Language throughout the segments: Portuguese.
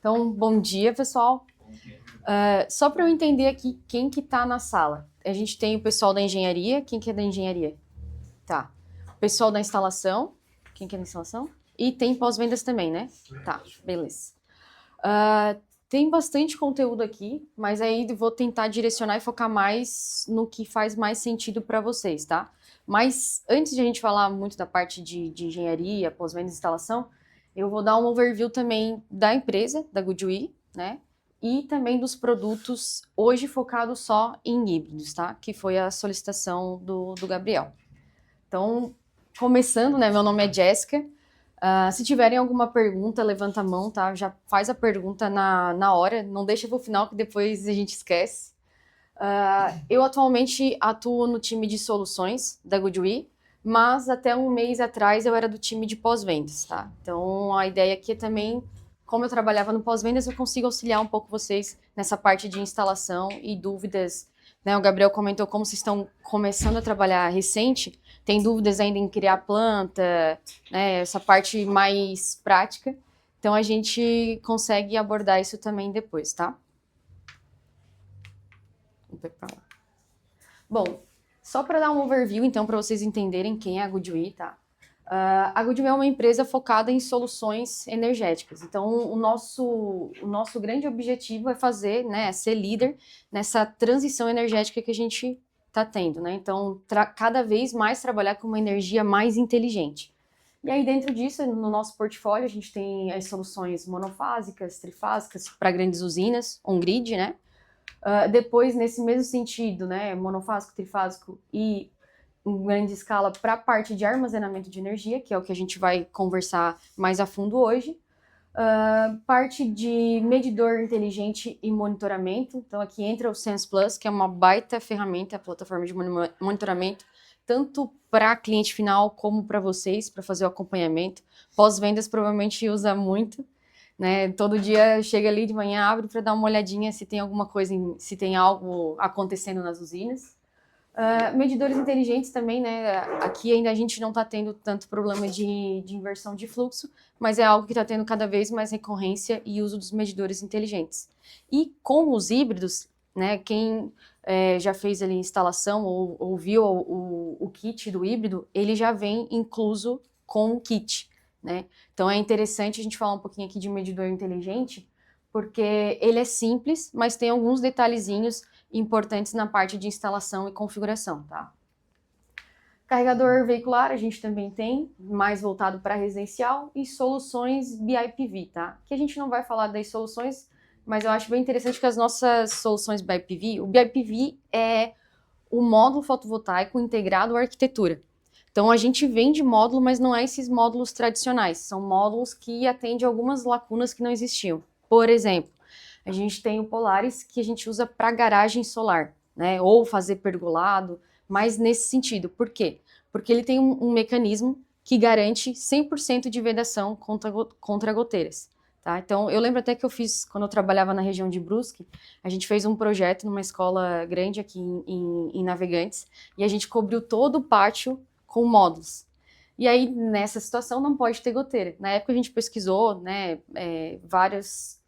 Então, bom dia, pessoal. Só para eu entender aqui quem que tá na sala. A gente tem o pessoal da engenharia. Quem que é da engenharia? Tá. O pessoal da instalação. Quem que é da instalação? E tem pós-vendas também, né? Tá, beleza. Tem bastante conteúdo aqui, mas aí eu vou tentar direcionar e focar mais no que faz mais sentido para vocês, tá? Mas antes de a gente falar muito da parte de engenharia, pós-vendas e instalação, eu vou dar um overview também da empresa, da Goodwe, né? E também dos produtos hoje focados só em híbridos, tá? Que foi a solicitação do Gabriel. Então, começando, né? Meu nome é Jéssica. Se tiverem alguma pergunta, levanta a mão, tá? Já faz a pergunta na hora, não deixa para o final que depois a gente esquece. Eu atualmente atuo no time de soluções da Goodwe, mas até um mês atrás eu era do time de pós-vendas, tá? Então a ideia aqui é também, como eu trabalhava no pós-vendas, eu consigo auxiliar um pouco vocês nessa parte de instalação e dúvidas, né? O Gabriel comentou como vocês estão começando a trabalhar recente, tem dúvidas ainda em criar planta, né? Essa parte mais prática. Então a gente consegue abordar isso também depois, tá? Vou ver pra lá. Bom, só para dar um overview, então, para vocês entenderem quem é a Goodwe, tá? A Goodwe é uma empresa focada em soluções energéticas. Então, o nosso grande objetivo é fazer, né, ser líder nessa transição energética que a gente está tendo, né? Então, cada vez mais trabalhar com uma energia mais inteligente. E aí, dentro disso, no nosso portfólio, a gente tem as soluções monofásicas, trifásicas para grandes usinas, on-grid, né? Depois, nesse mesmo sentido, né, monofásico, trifásico e em grande escala para a parte de armazenamento de energia, que é o que a gente vai conversar mais a fundo hoje. Parte de medidor inteligente e monitoramento. Então, aqui entra o Sense Plus, que é uma baita ferramenta, a plataforma de monitoramento, tanto para cliente final como para vocês, para fazer o acompanhamento. Pós-vendas provavelmente usa muito, né? Todo dia chega ali de manhã, abre para dar uma olhadinha se tem alguma coisa, se tem algo acontecendo nas usinas. Medidores inteligentes também, né? Aqui ainda a gente não está tendo tanto problema de inversão de fluxo, mas é algo que está tendo cada vez mais recorrência e uso dos medidores inteligentes. E com os híbridos, né? Quem já fez ali instalação ou viu o kit do híbrido, ele já vem incluso com o kit, né? Então é interessante a gente falar um pouquinho aqui de medidor inteligente, porque ele é simples, mas tem alguns detalhezinhos importantes na parte de instalação e configuração, tá? Carregador veicular a gente também tem, mais voltado para residencial, e soluções BIPV, tá? Que a gente não vai falar das soluções, mas eu acho bem interessante que as nossas soluções BIPV, o BIPV é o módulo fotovoltaico integrado à arquitetura. Então a gente vende módulo, mas não é esses módulos tradicionais, são módulos que atendem algumas lacunas que não existiam. Por exemplo, a gente tem o Polaris que a gente usa para garagem solar, né? Ou fazer pergolado, mas nesse sentido. Por quê? Porque ele tem um mecanismo que garante 100% de vedação contra goteiras. Tá? Então, eu lembro até que eu fiz, quando eu trabalhava na região de Brusque, a gente fez um projeto numa escola grande aqui em Navegantes, e a gente cobriu todo o pátio com módulos. E aí, nessa situação, não pode ter goteira. Na época, a gente pesquisou, né, várias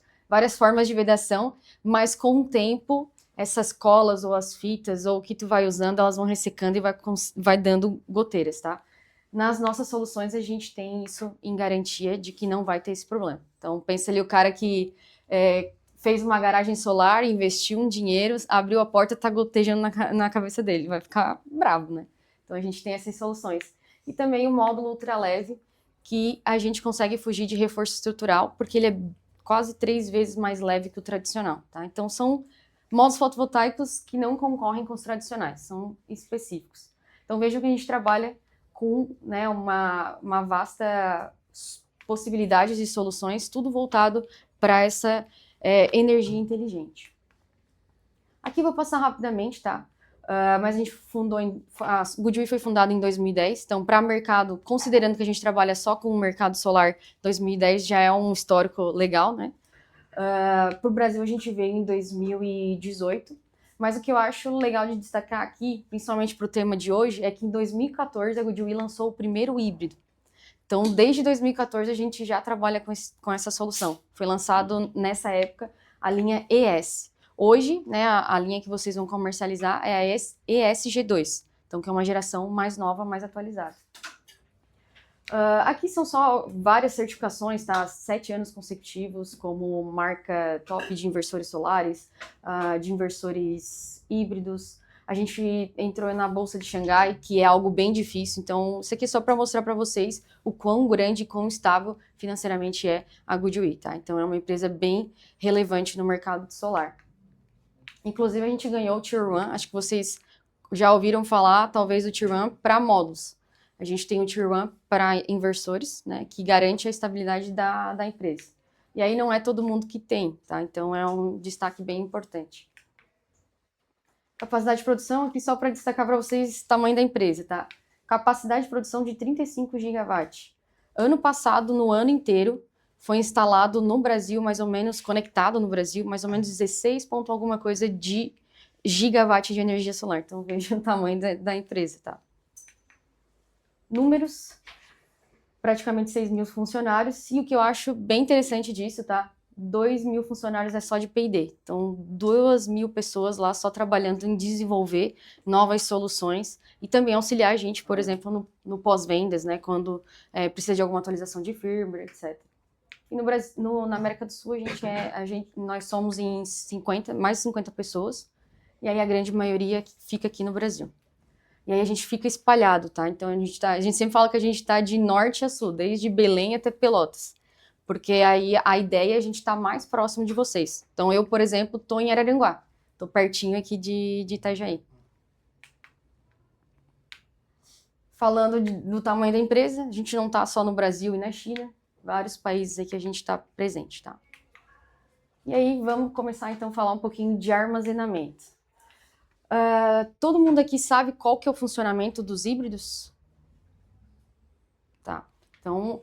formas de vedação, mas com o tempo, essas colas ou as fitas ou o que tu vai usando, elas vão ressecando e vai dando goteiras, tá? Nas nossas soluções, a gente tem isso em garantia de que não vai ter esse problema. Então, pensa ali o cara que fez uma garagem solar, investiu um dinheiro, abriu a porta, tá gotejando na cabeça dele, vai ficar bravo, né? Então, a gente tem essas soluções. E também o módulo ultraleve, que a gente consegue fugir de reforço estrutural, porque ele é quase 3 vezes mais leve que o tradicional, tá? Então, são módulos fotovoltaicos que não concorrem com os tradicionais, são específicos. Então, vejam que a gente trabalha com, né, uma vasta possibilidade de soluções, tudo voltado para essa energia inteligente. Aqui vou passar rapidamente, tá? Mas a gente a Goodwe foi fundada em 2010, então para mercado, considerando que a gente trabalha só com o mercado solar, 2010 já é um histórico legal, né? Para o Brasil a gente veio em 2018, mas o que eu acho legal de destacar aqui, principalmente para o tema de hoje, é que em 2014 a Goodwe lançou o primeiro híbrido. Então, desde 2014, a gente já trabalha com essa solução. Foi lançado, nessa época, a linha ES. Hoje, né, a linha que vocês vão comercializar é a ESG2, então, que é uma geração mais nova, mais atualizada. Aqui são só várias certificações, tá? 7 anos consecutivos como marca top de inversores solares, de inversores híbridos. A gente entrou na Bolsa de Xangai, que é algo bem difícil, então isso aqui é só para mostrar para vocês o quão grande e quão estável financeiramente é a Goodwill, tá? Então é uma empresa bem relevante no mercado de solar. Inclusive a gente ganhou o Tier 1, acho que vocês já ouviram falar, talvez, do Tier 1 para módulos. A gente tem o Tier 1 para inversores, né, que garante a estabilidade da empresa. E aí não é todo mundo que tem, tá? Então é um destaque bem importante. Capacidade de produção, aqui só para destacar para vocês o tamanho da empresa, tá? Capacidade de produção de 35 gigawatts. Ano passado, no ano inteiro, foi instalado no Brasil, mais ou menos, conectado no Brasil, mais ou menos 16 ponto alguma coisa de gigawatt de energia solar. Então vejam o tamanho da empresa, tá? Números, praticamente 6 mil funcionários, e o que eu acho bem interessante disso, tá? 2 mil funcionários é só de P&D, então 2 mil pessoas lá só trabalhando em desenvolver novas soluções e também auxiliar a gente, por exemplo, no pós-vendas, né, quando precisa de alguma atualização de firmware, etc. E no Brasil, na América do Sul, nós somos em mais de 50 pessoas, e aí a grande maioria fica aqui no Brasil. E aí a gente fica espalhado, tá? Então a gente sempre fala que a gente está de norte a sul, desde Belém até Pelotas. Porque aí a ideia é a gente estar mais próximo de vocês. Então eu, por exemplo, estou em Araranguá. Estou pertinho aqui de Itajaí. Falando do tamanho da empresa, a gente não está só no Brasil e na China. Vários países aqui a gente está presente, tá? E aí vamos começar então a falar um pouquinho de armazenamento. Todo mundo aqui sabe qual que é o funcionamento dos híbridos? Tá. Então,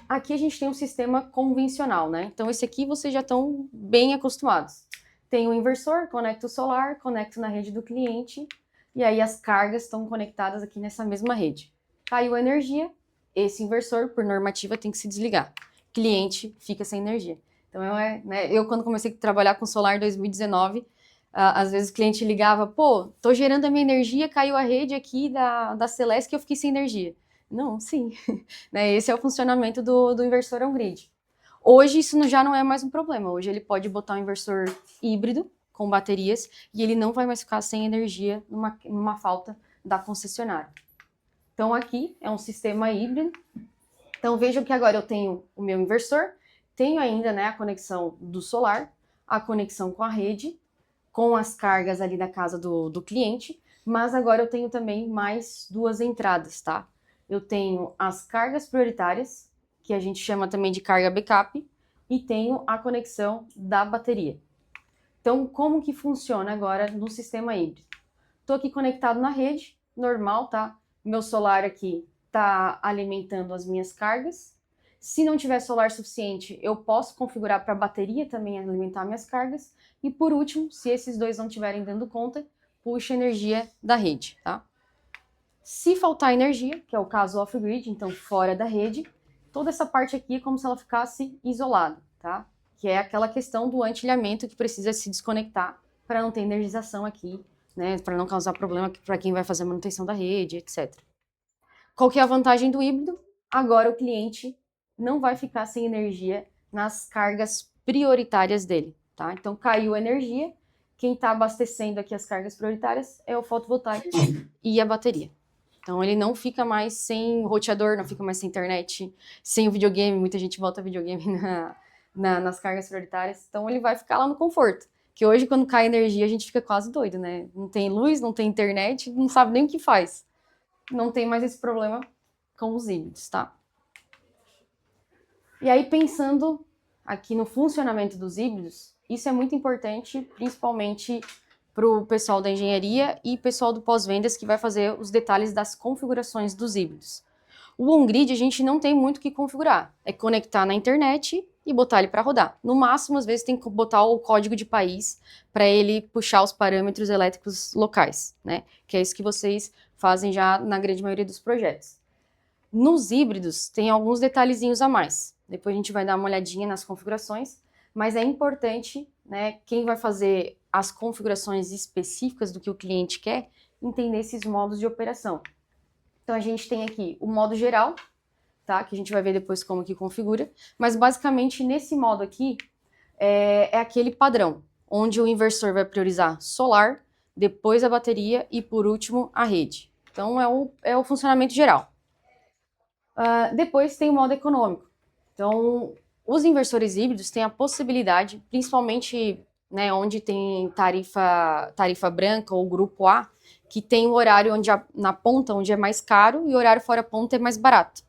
aqui a gente tem um sistema convencional, né? Então, esse aqui vocês já estão bem acostumados. Tem o inversor, conecta o solar, conecta na rede do cliente, e aí as cargas estão conectadas aqui nessa mesma rede. Caiu a energia, esse inversor, por normativa, tem que se desligar. Cliente fica sem energia. Então, eu quando comecei a trabalhar com solar em 2019, às vezes o cliente ligava, pô, tô gerando a minha energia, caiu a rede aqui da Celesc e eu fiquei sem energia. Não, sim. Né, esse é o funcionamento do inversor on-grid. Hoje isso já não é mais um problema. Hoje ele pode botar um inversor híbrido com baterias e ele não vai mais ficar sem energia numa falta da concessionária. Então aqui é um sistema híbrido. Então vejam que agora eu tenho o meu inversor, tenho ainda, né, a conexão do solar, a conexão com a rede, com as cargas ali da casa do cliente, mas agora eu tenho também mais 2 entradas, tá? Eu tenho as cargas prioritárias, que a gente chama também de carga backup, e tenho a conexão da bateria. Então, como que funciona agora no sistema híbrido? Estou aqui conectado na rede, normal, tá? Meu solar aqui está alimentando as minhas cargas. Se não tiver solar suficiente, eu posso configurar para a bateria também alimentar minhas cargas. E por último, se esses dois não estiverem dando conta, puxa energia da rede, tá? Se faltar energia, que é o caso off-grid, então fora da rede, toda essa parte aqui é como se ela ficasse isolada, tá? Que é aquela questão do antilhamento que precisa se desconectar para não ter energização aqui, né? Para não causar problema para quem vai fazer a manutenção da rede, etc. Qual que é a vantagem do híbrido? Agora o cliente não vai ficar sem energia nas cargas prioritárias dele, tá? Então caiu a energia, quem está abastecendo aqui as cargas prioritárias é o fotovoltaico e a bateria. Então ele não fica mais sem roteador, não fica mais sem internet, sem o videogame, muita gente bota videogame nas cargas prioritárias, então ele vai ficar lá no conforto. Que hoje quando cai energia a gente fica quase doido, né? Não tem luz, não tem internet, não sabe nem o que faz. Não tem mais esse problema com os híbridos, tá? E aí, pensando aqui no funcionamento dos híbridos, isso é muito importante, principalmente para o pessoal da engenharia e pessoal do pós-vendas que vai fazer os detalhes das configurações dos híbridos. O on-grid a gente não tem muito o que configurar, é conectar na internet e botar ele para rodar. No máximo, às vezes, tem que botar o código de país para ele puxar os parâmetros elétricos locais, né? Que é isso que vocês fazem já na grande maioria dos projetos. Nos híbridos, tem alguns detalhezinhos a mais. Depois a gente vai dar uma olhadinha nas configurações, mas é importante, né, quem vai fazer as configurações específicas do que o cliente quer, entender esses modos de operação. Então a gente tem aqui o modo geral, tá? Que a gente vai ver depois como que configura, mas basicamente nesse modo aqui é aquele padrão, onde o inversor vai priorizar solar, depois a bateria e por último a rede. Então é o funcionamento geral. Depois tem o modo econômico. Então, os inversores híbridos têm a possibilidade, principalmente, né, onde tem tarifa branca ou grupo A, que tem o horário onde na ponta onde é mais caro e o horário fora ponta é mais barato.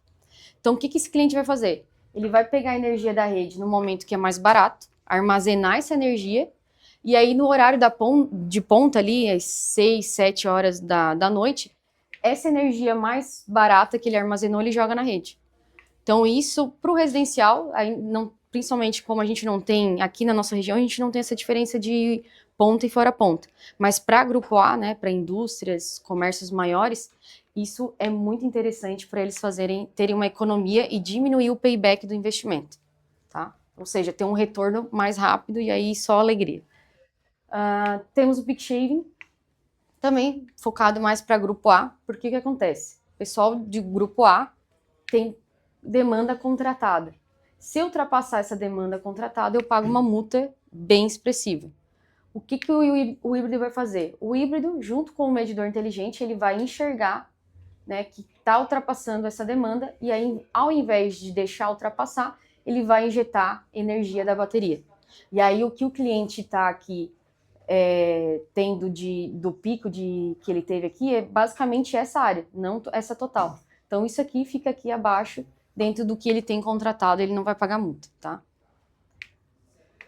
Então, o que esse cliente vai fazer? Ele vai pegar a energia da rede no momento que é mais barato, armazenar essa energia, e aí no horário de ponta ali, às 6, 7 horas da noite, essa energia mais barata que ele armazenou, ele joga na rede. Então, isso para o residencial, aí não, principalmente como a gente não tem, aqui na nossa região, a gente não tem essa diferença de ponta e fora ponta. Mas para grupo A, né, para indústrias, comércios maiores, isso é muito interessante para eles terem uma economia e diminuir o payback do investimento, tá? Ou seja, ter um retorno mais rápido e aí só alegria. Temos o peak shaving, também focado mais para grupo A, porque o que acontece? O pessoal de grupo A tem demanda contratada. Se eu ultrapassar essa demanda contratada, eu pago uma multa bem expressiva. O que o híbrido vai fazer? O híbrido, junto com o medidor inteligente, ele vai enxergar, né, que está ultrapassando essa demanda e aí, ao invés de deixar ultrapassar, ele vai injetar energia da bateria. E aí, o que o cliente está aqui tendo do pico que ele teve aqui é basicamente essa área, não essa total. Então, isso aqui fica aqui abaixo, dentro do que ele tem contratado, ele não vai pagar multa, tá?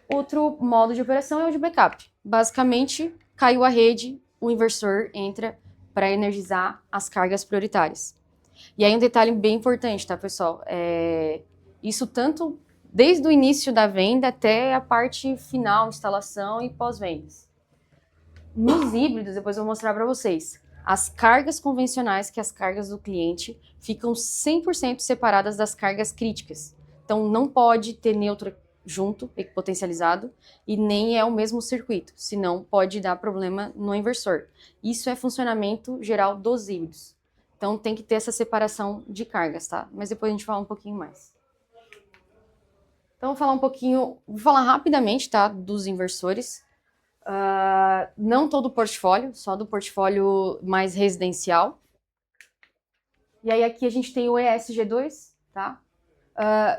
Outro modo de operação é o de backup. Basicamente, caiu a rede, o inversor entra para energizar as cargas prioritárias. E aí um detalhe bem importante, tá, pessoal? Isso tanto desde o início da venda até a parte final, instalação e pós-vendas. Nos híbridos, depois eu vou mostrar para vocês, as cargas convencionais, que as cargas do cliente, ficam 100% separadas das cargas críticas. Então, não pode ter neutro junto, potencializado, e nem é o mesmo circuito, senão pode dar problema no inversor. Isso é funcionamento geral dos híbridos. Então, tem que ter essa separação de cargas, tá? Mas depois a gente fala um pouquinho mais. Então, vou falar rapidamente, tá, dos inversores. Não todo o portfólio, só do portfólio mais residencial. E aí aqui a gente tem o ESG2, tá?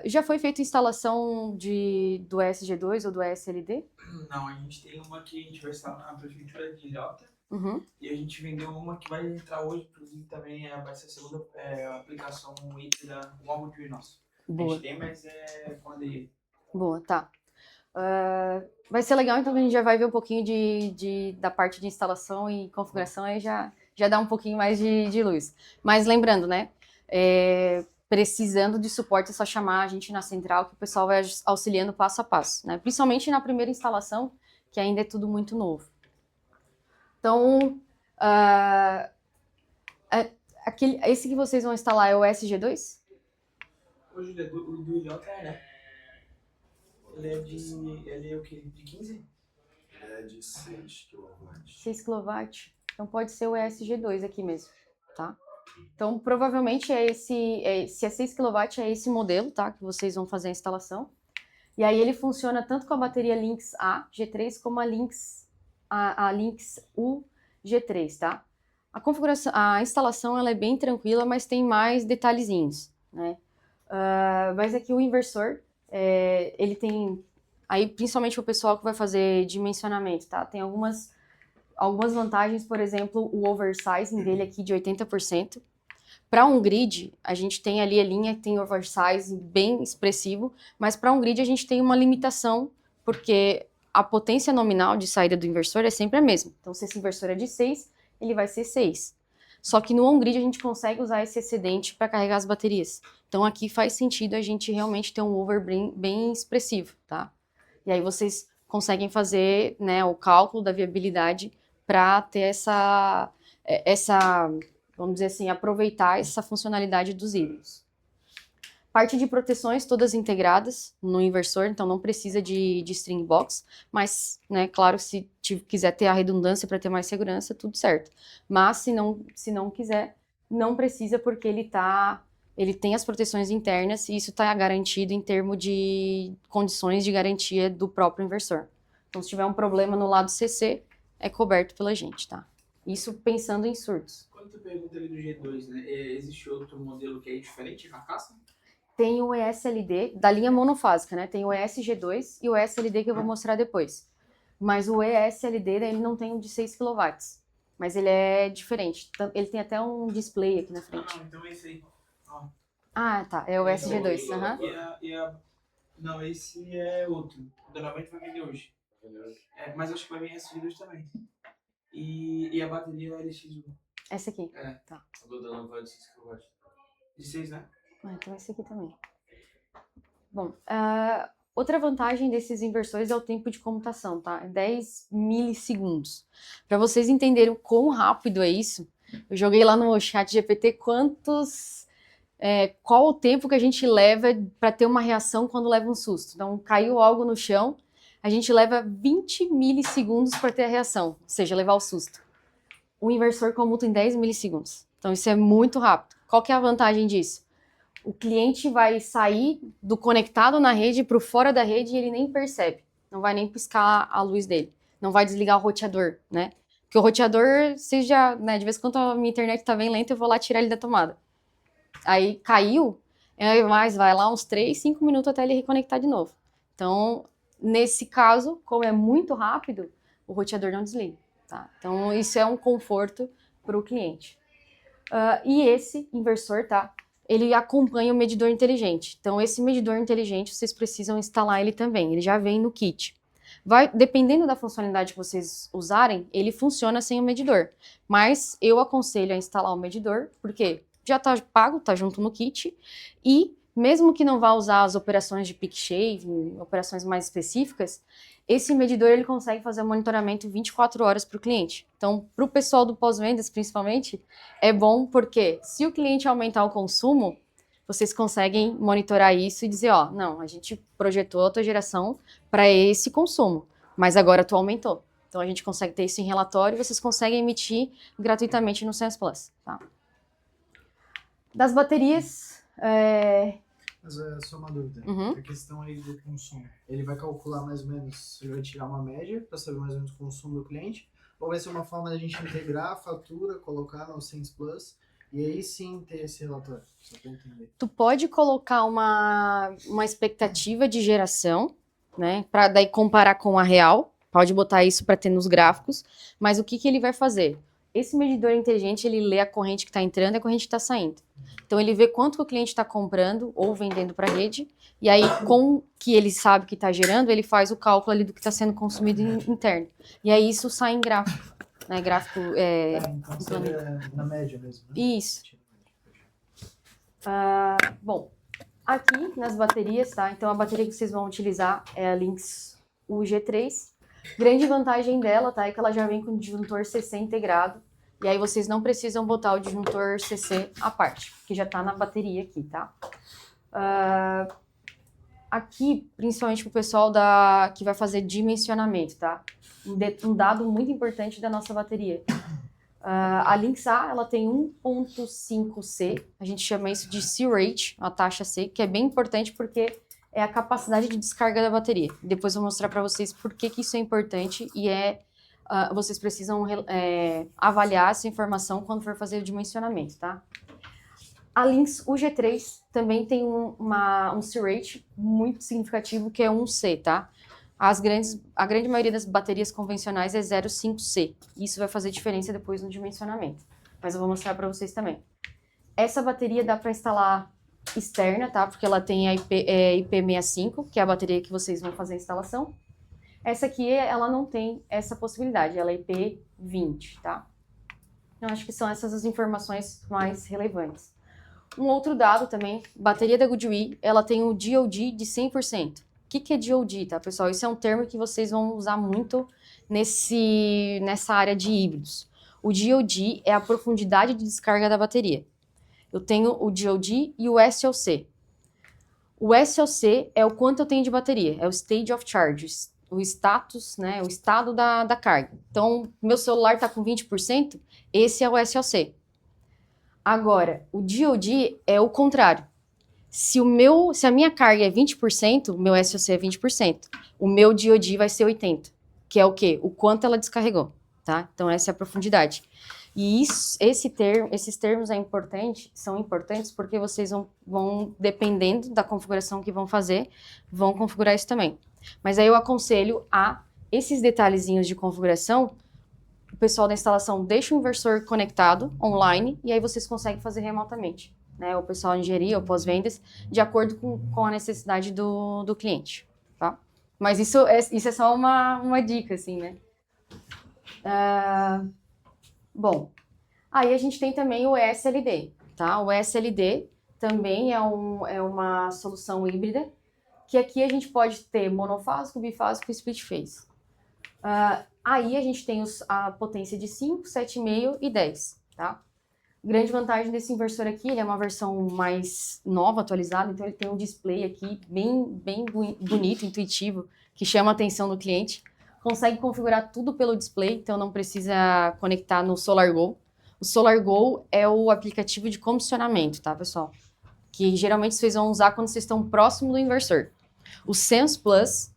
Já foi feita instalação do ESG2 ou do ESLD? Não, a gente tem uma que a gente vai instalar na prefeitura de Ilhota. Uhum. E a gente vendeu uma que vai entrar hoje, inclusive também vai ser a segunda aplicação híbrida logo de nosso. Boa. A gente tem, mas quando ir. Boa, tá. Vai ser legal, então a gente já vai ver um pouquinho da parte de instalação e configuração, aí já dá um pouquinho mais de luz. Mas lembrando, né, precisando de suporte é só chamar a gente na central, que o pessoal vai auxiliando passo a passo, né? Principalmente na primeira instalação, que ainda é tudo muito novo. Então, esse que vocês vão instalar é o SG2? Hoje o do Ilhota ele é o quê? De 15? Ele é de 6 kW. 6 kW. Então pode ser o ESG2 aqui mesmo, tá? Então provavelmente se é 6 kW é esse modelo, tá? Que vocês vão fazer a instalação. E aí ele funciona tanto com a bateria Lynx A G3 como a Lynx U G3, tá? A configuração, a instalação ela é bem tranquila, mas tem mais detalhezinhos, né? Mas aqui o inversor, ele tem, aí principalmente o pessoal que vai fazer dimensionamento, tá? Tem algumas vantagens, por exemplo, o oversizing dele aqui de 80%. Para um grid, a gente tem ali a linha que tem oversize bem expressivo, mas para um grid a gente tem uma limitação, porque a potência nominal de saída do inversor é sempre a mesma. Então, se esse inversor é de 6, ele vai ser 6. Só que no on-grid a gente consegue usar esse excedente para carregar as baterias. Então, aqui faz sentido a gente realmente ter um over bem expressivo, tá? E aí vocês conseguem fazer, né, o cálculo da viabilidade para ter essa vamos dizer assim, aproveitar essa funcionalidade dos híbridos. Parte de proteções, todas integradas no inversor, então não precisa de string box, mas, né, claro, se quiser ter a redundância para ter mais segurança, tudo certo. Mas se não quiser, não precisa, porque ele tem as proteções internas e isso está garantido em termos de condições de garantia do próprio inversor. Então, se tiver um problema no lado CC, é coberto pela gente, tá? Isso pensando em surtos. Quando tu pergunta ali do G2, né? Existe outro modelo que é diferente de carcaça? Tem o ESLD da linha monofásica, né? Tem o ESG2 e o ESLD que eu vou mostrar depois. Mas o ESLD, ele não tem um de 6 kW. Mas ele é diferente. Ele tem até um display aqui na frente. Não, então esse aí. Ó. Ah, tá. É o SG2. Aham. Não, esse é outro. O da 90 vai vender hoje. Mas acho que vai vir SG2 também. E a bateria é LX1. Essa aqui. Tá. O do Dano vai de 6 kW. De 6, né? Ah, então esse aqui também. Bom, outra vantagem desses inversores é o tempo de comutação, tá? 10 milissegundos. Para vocês entenderem o quão rápido é isso, eu joguei lá no chat GPT qual o tempo que a gente leva para ter uma reação quando leva um susto. Então, caiu algo no chão, a gente leva 20 milissegundos para ter a reação, ou seja, levar o susto. O inversor comuta em 10 milissegundos. Então, isso é muito rápido. Qual que é a vantagem disso? O cliente vai sair do conectado na rede para o fora da rede e ele nem percebe. Não vai nem piscar a luz dele. Não vai desligar o roteador, né? Porque o roteador, vocês já, né, de vez em quando a minha internet tá bem lenta, eu vou lá tirar ele da tomada. Aí caiu, mas vai lá uns 3, 5 minutos até ele reconectar de novo. Então, nesse caso, como é muito rápido, o roteador não desliga, tá? Então, isso é um conforto para o cliente. E esse inversor, tá? Ele acompanha o medidor inteligente. Então, esse medidor inteligente, vocês precisam instalar ele também. Ele já vem no kit. Dependendo da funcionalidade que vocês usarem, ele funciona sem o medidor. Mas eu aconselho a instalar o medidor, porque já está pago, está junto no kit. E mesmo que não vá usar as operações de peak shaving, operações mais específicas, esse medidor ele consegue fazer o monitoramento 24 horas para o cliente. Então, para o pessoal do pós-vendas, principalmente, é bom porque se o cliente aumentar o consumo, vocês conseguem monitorar isso e dizer, ó, não, a gente projetou a autogeração para esse consumo, mas agora tu aumentou. Então, a gente consegue ter isso em relatório e vocês conseguem emitir gratuitamente no Sense Plus, tá? Das baterias... Mas é só uma dúvida. Uhum. A questão aí do consumo. Ele vai calcular mais ou menos, ele vai tirar uma média para saber mais ou menos o consumo do cliente, ou vai ser uma forma da gente integrar a fatura, colocar no Sense Plus e aí sim ter esse relatório? Só para entender. Tu pode colocar uma expectativa de geração, né, para daí comparar com a real, pode botar isso para ter nos gráficos, mas o que ele vai fazer? Esse medidor inteligente, ele lê a corrente que está entrando e a corrente que está saindo. Então, ele vê quanto que o cliente está comprando ou vendendo para a rede, e aí, com que ele sabe que está gerando, ele faz o cálculo ali do que está sendo consumido interno. E aí, isso sai em gráfico, né? Gráfico... Então seria na média mesmo, né? Isso. Bom, aqui nas baterias, tá? Então, a bateria que vocês vão utilizar é a Lynx UG3. Grande vantagem dela, tá? É que ela já vem com o disjuntor CC integrado. E aí vocês não precisam botar o disjuntor CC à parte, que já tá na bateria aqui, tá? Aqui, principalmente pro pessoal que vai fazer dimensionamento, tá? Um dado muito importante da nossa bateria. A Lynx A, ela tem 1.5 C, a gente chama isso de C-Rate, a taxa C, que é bem importante porque é a capacidade de descarga da bateria. Depois eu vou mostrar para vocês por que isso é importante e vocês precisam avaliar essa informação quando for fazer o dimensionamento, tá? A Lynx UG3 também tem um C-Rate muito significativo, que é 1C, tá? A grande maioria das baterias convencionais é 0,5C. Isso vai fazer diferença depois no dimensionamento. Mas eu vou mostrar para vocês também. Essa bateria dá para instalar externa, tá? Porque ela tem a IP65, que é a bateria que vocês vão fazer a instalação. Essa aqui, ela não tem essa possibilidade, ela é IP20, tá? Eu acho que são essas as informações mais relevantes. Um outro dado também, bateria da GoodWe, ela tem o DOD de 100%. O que é DOD, tá, pessoal? Isso é um termo que vocês vão usar muito nessa área de híbridos. O DOD é a profundidade de descarga da bateria. Eu tenho o DOD e o SOC. O SOC é o quanto eu tenho de bateria, é o State of Charge, o status, né, o estado da carga. Então, meu celular está com 20%, esse é o SOC. Agora, o DOD é o contrário. Se a minha carga é 20%, o meu SOC é 20%. O meu DOD vai ser 80%, que é o quê? O quanto ela descarregou, tá? Então, essa é a profundidade. E esses termos são importantes porque vocês vão, dependendo da configuração que vão fazer, vão configurar isso também. Mas aí eu aconselho esses detalhezinhos de configuração, o pessoal da instalação deixa o inversor conectado online e aí vocês conseguem fazer remotamente, né? O pessoal de engenharia ou pós-vendas, de acordo com a necessidade do cliente, tá? Mas isso é só uma dica, assim, né? Bom, aí a gente tem também o SLD, tá? O SLD também é uma solução híbrida, que aqui a gente pode ter monofásico, bifásico e split phase. Aí a gente tem a potência de 5, 7,5 e 10, tá? Grande vantagem desse inversor aqui, ele é uma versão mais nova, atualizada, então ele tem um display aqui bem bonito, intuitivo, que chama a atenção do cliente. Consegue configurar tudo pelo display, então não precisa conectar no SolarGo. O SolarGo é o aplicativo de comissionamento, tá, pessoal? Que geralmente vocês vão usar quando vocês estão próximo do inversor. O Sense Plus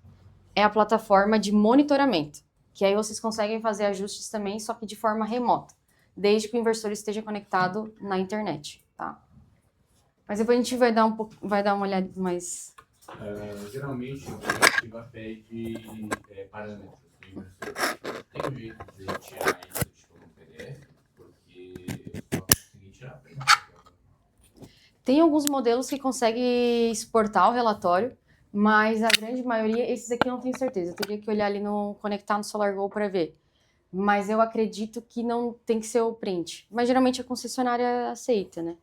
é a plataforma de monitoramento, que aí vocês conseguem fazer ajustes também, só que de forma remota, desde que o inversor esteja conectado na internet, tá? Mas depois a gente vai dar uma olhada mais... Geralmente, a diretiva pede parâmetros do inversor. Tem um jeito de tirar isso tipo, no PDF, porque eu só consegui tirar. Tem alguns modelos que conseguem exportar o relatório, mas a grande maioria, esses aqui eu não tenho certeza. Eu teria que olhar ali conectar no SolarGo para ver. Mas eu acredito que não tem que ser o print. Mas geralmente a concessionária aceita, né?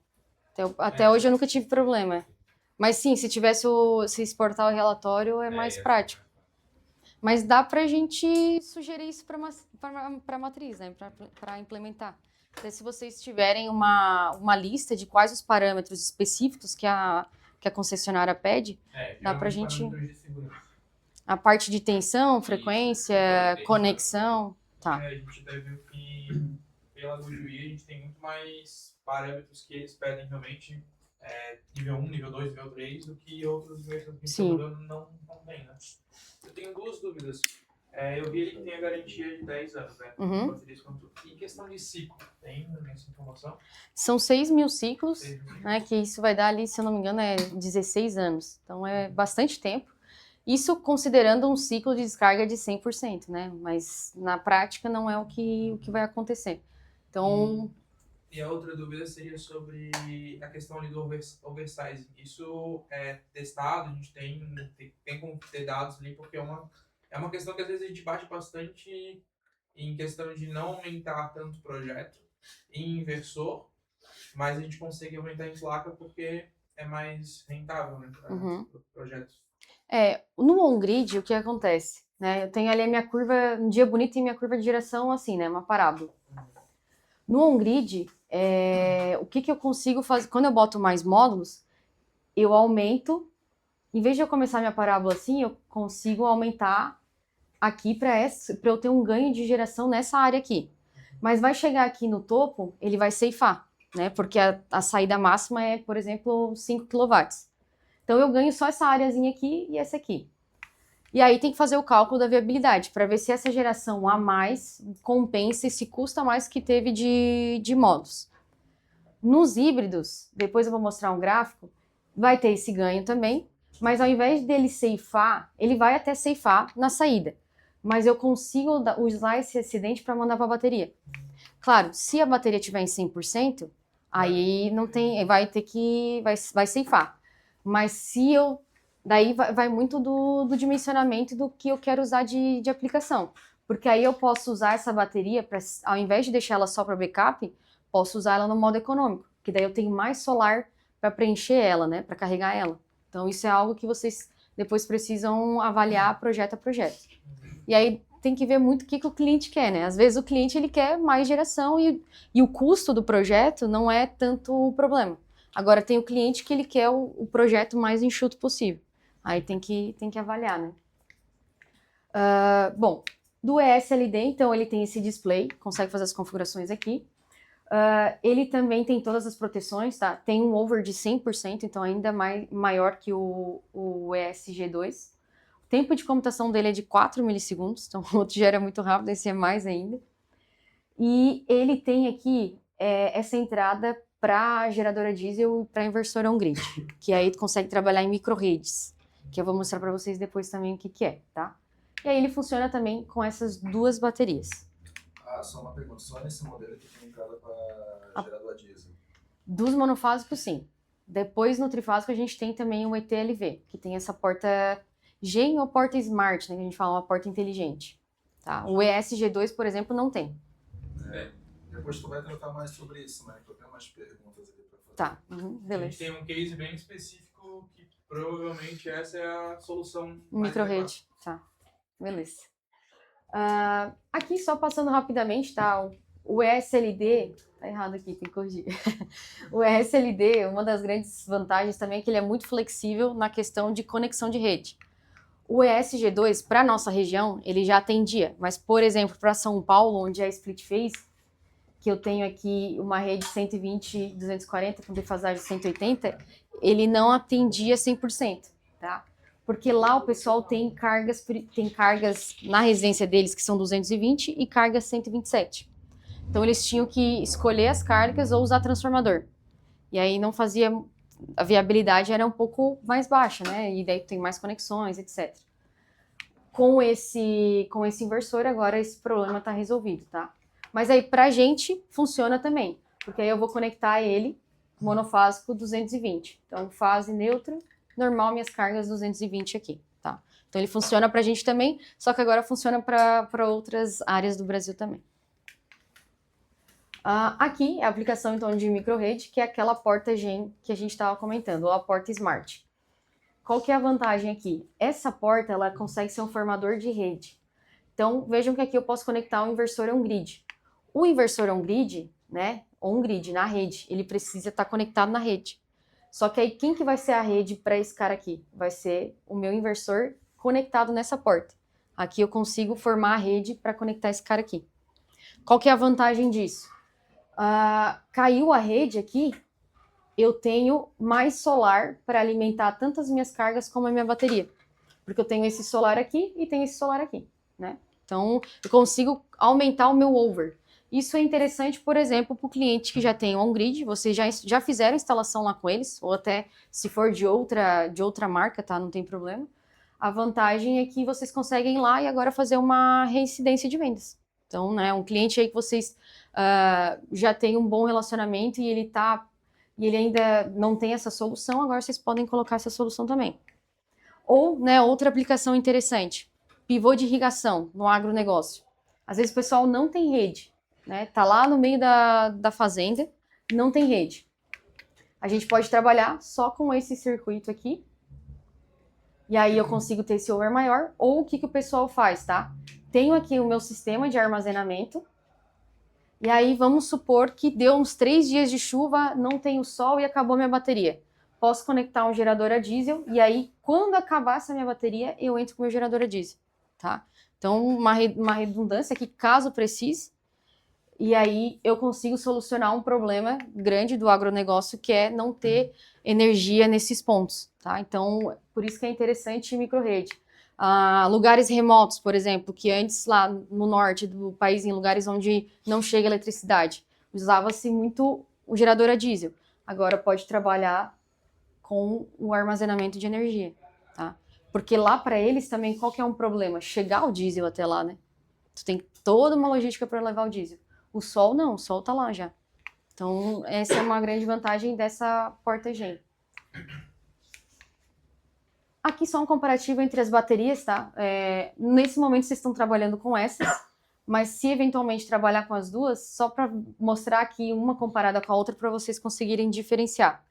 Até hoje eu nunca tive problema. Mas sim, se exportar o relatório é mais prático. Mas dá pra gente sugerir isso para matriz, né? Para implementar. Até se vocês tiverem uma lista de quais os parâmetros específicos que a concessionária pede, dá pra gente... A parte de tensão, frequência, conexão, tá. A gente até viu que pela GoodWe a gente tem muito mais parâmetros que eles pedem realmente, nível 1, nível 2, nível 3, do que outros inversores que a gente não tem, né? Eu tenho duas dúvidas. Eu vi ele que tem a garantia de 10 anos, né? Uhum. Em questão de ciclo, tem essa informação? São 6.000 ciclos, né? Que isso vai dar ali, se eu não me engano, 16 anos. Então é bastante tempo. Isso considerando um ciclo de descarga de 100%, né? Mas na prática não é o que vai acontecer. Então... E a outra dúvida seria sobre a questão ali do oversize. Isso é testado, a gente tem como ter dados ali, porque é uma questão que às vezes a gente bate bastante em questão de não aumentar tanto o projeto em inversor, mas a gente consegue aumentar em placa porque é mais rentável, né, para o projeto. No on-grid, o que acontece? Né? Eu tenho ali a minha curva, um dia bonito e minha curva de geração assim, né? Uma parábola. No on-grid, o que eu consigo fazer? Quando eu boto mais módulos, eu aumento, em vez de eu começar minha parábola assim, eu consigo aumentar aqui para eu ter um ganho de geração nessa área aqui. Mas vai chegar aqui no topo, ele vai ceifar, né? Porque a saída máxima é, por exemplo, 5 kW. Então eu ganho só essa áreazinha aqui e essa aqui. E aí tem que fazer o cálculo da viabilidade, para ver se essa geração a mais compensa esse custo a mais que teve de módulos. Nos híbridos, depois eu vou mostrar um gráfico, vai ter esse ganho também, mas ao invés dele ceifar, ele vai até ceifar na saída. Mas eu consigo usar esse excedente para mandar para a bateria. Claro, se a bateria estiver em 100%, aí não tem, vai ceifar. Mas se eu... Daí vai muito do dimensionamento do que eu quero usar de aplicação. Porque aí eu posso usar essa bateria, ao invés de deixar ela só para backup, posso usar ela no modo econômico. Que daí eu tenho mais solar para preencher ela, né? Para carregar ela. Então isso é algo que vocês depois precisam avaliar projeto a projeto. E aí tem que ver muito o que o cliente quer, né? Às vezes o cliente ele quer mais geração e o custo do projeto não é tanto o problema. Agora tem o cliente que ele quer o projeto mais enxuto possível. Aí tem que avaliar, né? Bom, do ESLD, então ele tem esse display, consegue fazer as configurações aqui. Ele também tem todas as proteções, tá? Tem um over de 100%, então ainda maior que o ESG2. O tempo de computação dele é de 4 milissegundos, então o outro já era muito rápido, esse é mais ainda. E ele tem aqui essa entrada para geradora diesel e para inversor on-grid, que aí consegue trabalhar em micro-redes, que eu vou mostrar para vocês depois também o que é, tá? E aí ele funciona também com essas duas baterias. Só uma pergunta, só nesse modelo aqui tem entrada para gerador a diesel? Dos monofásicos, sim. Depois no trifásico a gente tem também o ETLV, que tem essa porta GEN ou porta Smart, né, que a gente fala uma porta inteligente. Tá? O ESG2, por exemplo, não tem. Depois tu vai tratar mais sobre isso, né? Que eu tenho umas perguntas ali para fazer. Tá, A beleza. gente tem um case bem específico que provavelmente essa é a solução mais Micro-rede, tá. Beleza. Aqui, só passando rapidamente, tá? O ESLD, tá errado aqui, tem que corrigir. O ESLD, uma das grandes vantagens também é que ele é muito flexível na questão de conexão de rede. O ESG2, para nossa região, ele já atendia, mas, por exemplo, para São Paulo, onde é a split phase, que eu tenho aqui uma rede 120, 240 com defasagem 180, ele não atendia 100%, tá? Porque lá o pessoal tem cargas na residência deles que são 220 e cargas 127. Então eles tinham que escolher as cargas ou usar transformador. E aí não fazia, a viabilidade era um pouco mais baixa, né? E daí tem mais conexões, etc. Com esse inversor agora esse problema está resolvido, tá? Mas aí pra gente funciona também, porque aí eu vou conectar ele monofásico 220. Então fase neutra, normal, minhas cargas 220 aqui, tá? Então ele funciona pra gente também, só que agora funciona para outras áreas do Brasil também. Aqui é a aplicação então de micro-rede, que é aquela porta GEN que a gente estava comentando, ou a porta Smart. Qual que é a vantagem aqui? Essa porta ela consegue ser um formador de rede. Então vejam que aqui eu posso conectar um inversor on-grid. O inversor on-grid, né, on-grid na rede, ele precisa estar conectado na rede. Só que aí quem que vai ser a rede para esse cara aqui? Vai ser o meu inversor conectado nessa porta. Aqui eu consigo formar a rede para conectar esse cara aqui. Qual que é a vantagem disso? Caiu a rede aqui, eu tenho mais solar para alimentar tanto as minhas cargas como a minha bateria. Porque eu tenho esse solar aqui e tenho esse solar aqui, né? Então, eu consigo aumentar o meu over. Isso é interessante, por exemplo, para o cliente que já tem on-grid, vocês já fizeram instalação lá com eles, ou até se for de outra marca, tá? Não tem problema. A vantagem é que vocês conseguem ir lá e agora fazer uma reincidência de vendas. Então, né, um cliente aí que vocês já têm um bom relacionamento e ele ainda não tem essa solução, agora vocês podem colocar essa solução também. Ou, né, outra aplicação interessante, pivô de irrigação no agronegócio. Às vezes o pessoal não tem rede, né? Tá lá no meio da fazenda, não tem rede. A gente pode trabalhar só com esse circuito aqui, e aí eu consigo ter esse over maior, ou o que o pessoal faz, tá? Tenho aqui o meu sistema de armazenamento, e aí vamos supor que deu uns 3 dias de chuva, não tem o sol e acabou minha bateria. Posso conectar um gerador a diesel, e aí quando acabar essa minha bateria, eu entro com o meu gerador a diesel, tá? Então uma redundância aqui, caso precise, e aí eu consigo solucionar um problema grande do agronegócio, que é não ter energia nesses pontos, tá? Então, por isso que é interessante micro-rede. Lugares remotos, por exemplo, que antes lá no norte do país, em lugares onde não chega eletricidade, usava-se muito o gerador a diesel. Agora pode trabalhar com o armazenamento de energia, tá? Porque lá para eles também, qual que é um problema? Chegar o diesel até lá, né? Tu tem toda uma logística para levar o diesel. O sol não, o sol tá lá já. Então, essa é uma grande vantagem dessa porta GEN. Aqui só um comparativo entre as baterias, tá? Nesse momento vocês estão trabalhando com essas, mas se eventualmente trabalhar com as duas, só para mostrar aqui uma comparada com a outra para vocês conseguirem diferenciar.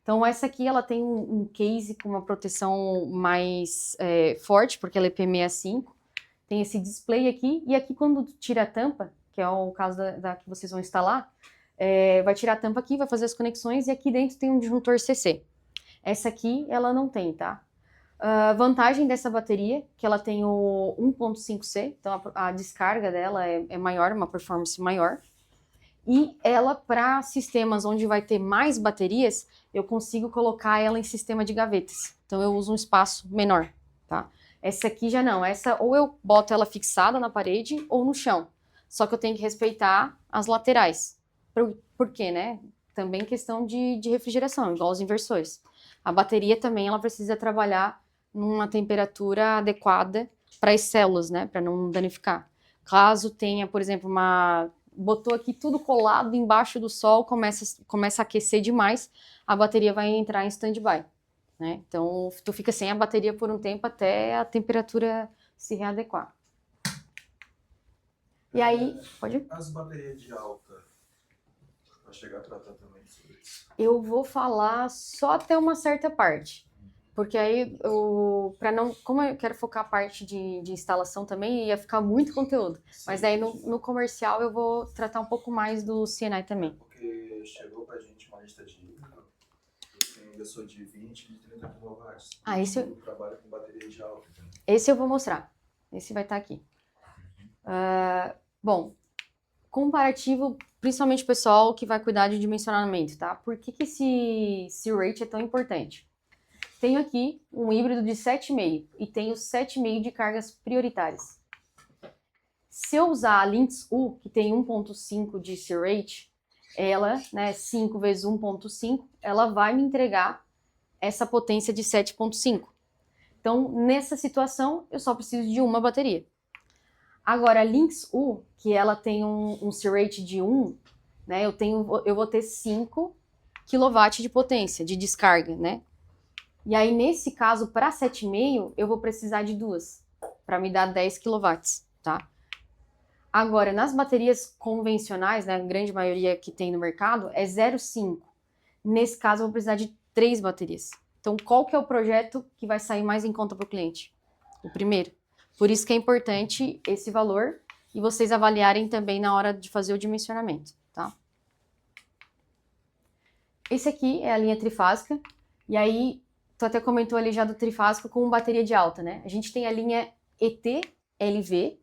Então, essa aqui ela tem um case com uma proteção mais forte, porque ela é IP65. tem esse display aqui, e aqui quando tira a tampa, que é o caso da que vocês vão instalar, vai tirar a tampa aqui, vai fazer as conexões, e aqui dentro tem um disjuntor CC. Essa aqui, ela não tem, tá? A vantagem dessa bateria, que ela tem o 1.5C, então a descarga dela é maior, uma performance maior. E ela, para sistemas onde vai ter mais baterias, eu consigo colocar ela em sistema de gavetas. Então eu uso um espaço menor, tá? Essa aqui já não, essa ou eu boto ela fixada na parede ou no chão. Só que eu tenho que respeitar as laterais. Por quê, né? Também questão de refrigeração, igual os inversores. A bateria também, ela precisa trabalhar numa temperatura adequada para as células, né? Para não danificar. Caso tenha, por exemplo, botou aqui tudo colado embaixo do sol, começa a aquecer demais, a bateria vai entrar em stand-by, né? Então, tu fica sem a bateria por um tempo até a temperatura se readequar. E aí, pode ir? As baterias de alta, para chegar a tratar também sobre isso. Eu vou falar só até uma certa parte. Porque aí, como eu quero focar a parte de instalação também, ia ficar muito conteúdo. Mas daí no comercial eu vou tratar um pouco mais do CNI também. Porque chegou pra gente uma lista de inversor de 20 e 30 kW. Esse Eu trabalho com bateria de alta. Entendeu? eu vou mostrar. Esse vai estar aqui. Bom, comparativo, principalmente o pessoal que vai cuidar de dimensionamento, tá? Por que esse C-Rate é tão importante? Tenho aqui um híbrido de 7,5 e tenho 7,5 de cargas prioritárias. Se eu usar a Lynx U, que tem 1.5 de C-Rate, ela, né, 5 vezes 1.5, ela vai me entregar essa potência de 7.5. Então, nessa situação, eu só preciso de uma bateria. Agora, a Lynx U, que ela tem um C-Rate de 1, né, eu vou ter 5 kW de potência, de descarga, né? E aí, nesse caso, para 7,5, eu vou precisar de 2, para me dar 10 kW, tá? Agora, nas baterias convencionais, né, a grande maioria que tem no mercado, é 0,5. Nesse caso, eu vou precisar de 3 baterias. Então, qual que é o projeto que vai sair mais em conta para o cliente? O primeiro. Por isso que é importante esse valor e vocês avaliarem também na hora de fazer o dimensionamento, tá? Esse aqui é a linha trifásica, e aí, tu até comentou ali já do trifásico com bateria de alta, né? A gente tem a linha ET-LV,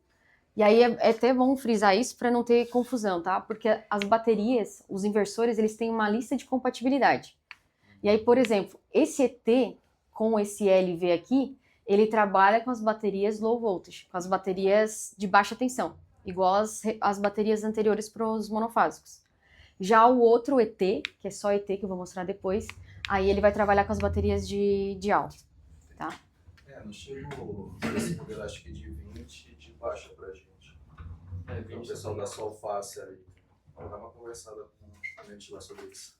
e aí é até bom frisar isso para não ter confusão, tá? Porque as baterias, os inversores, eles têm uma lista de compatibilidade. E aí, por exemplo, esse ET com esse LV aqui, ele trabalha com as baterias low voltage, com as baterias de baixa tensão, igual as baterias anteriores para os monofásicos. Já o outro ET, que é só ET, que eu vou mostrar depois, aí ele vai trabalhar com as baterias de alta, tá? Não chegou esse modelo, acho que de 20 de baixa pra gente. Então, o pessoal da Solface ali. Vou dar uma conversada com a gente lá sobre isso.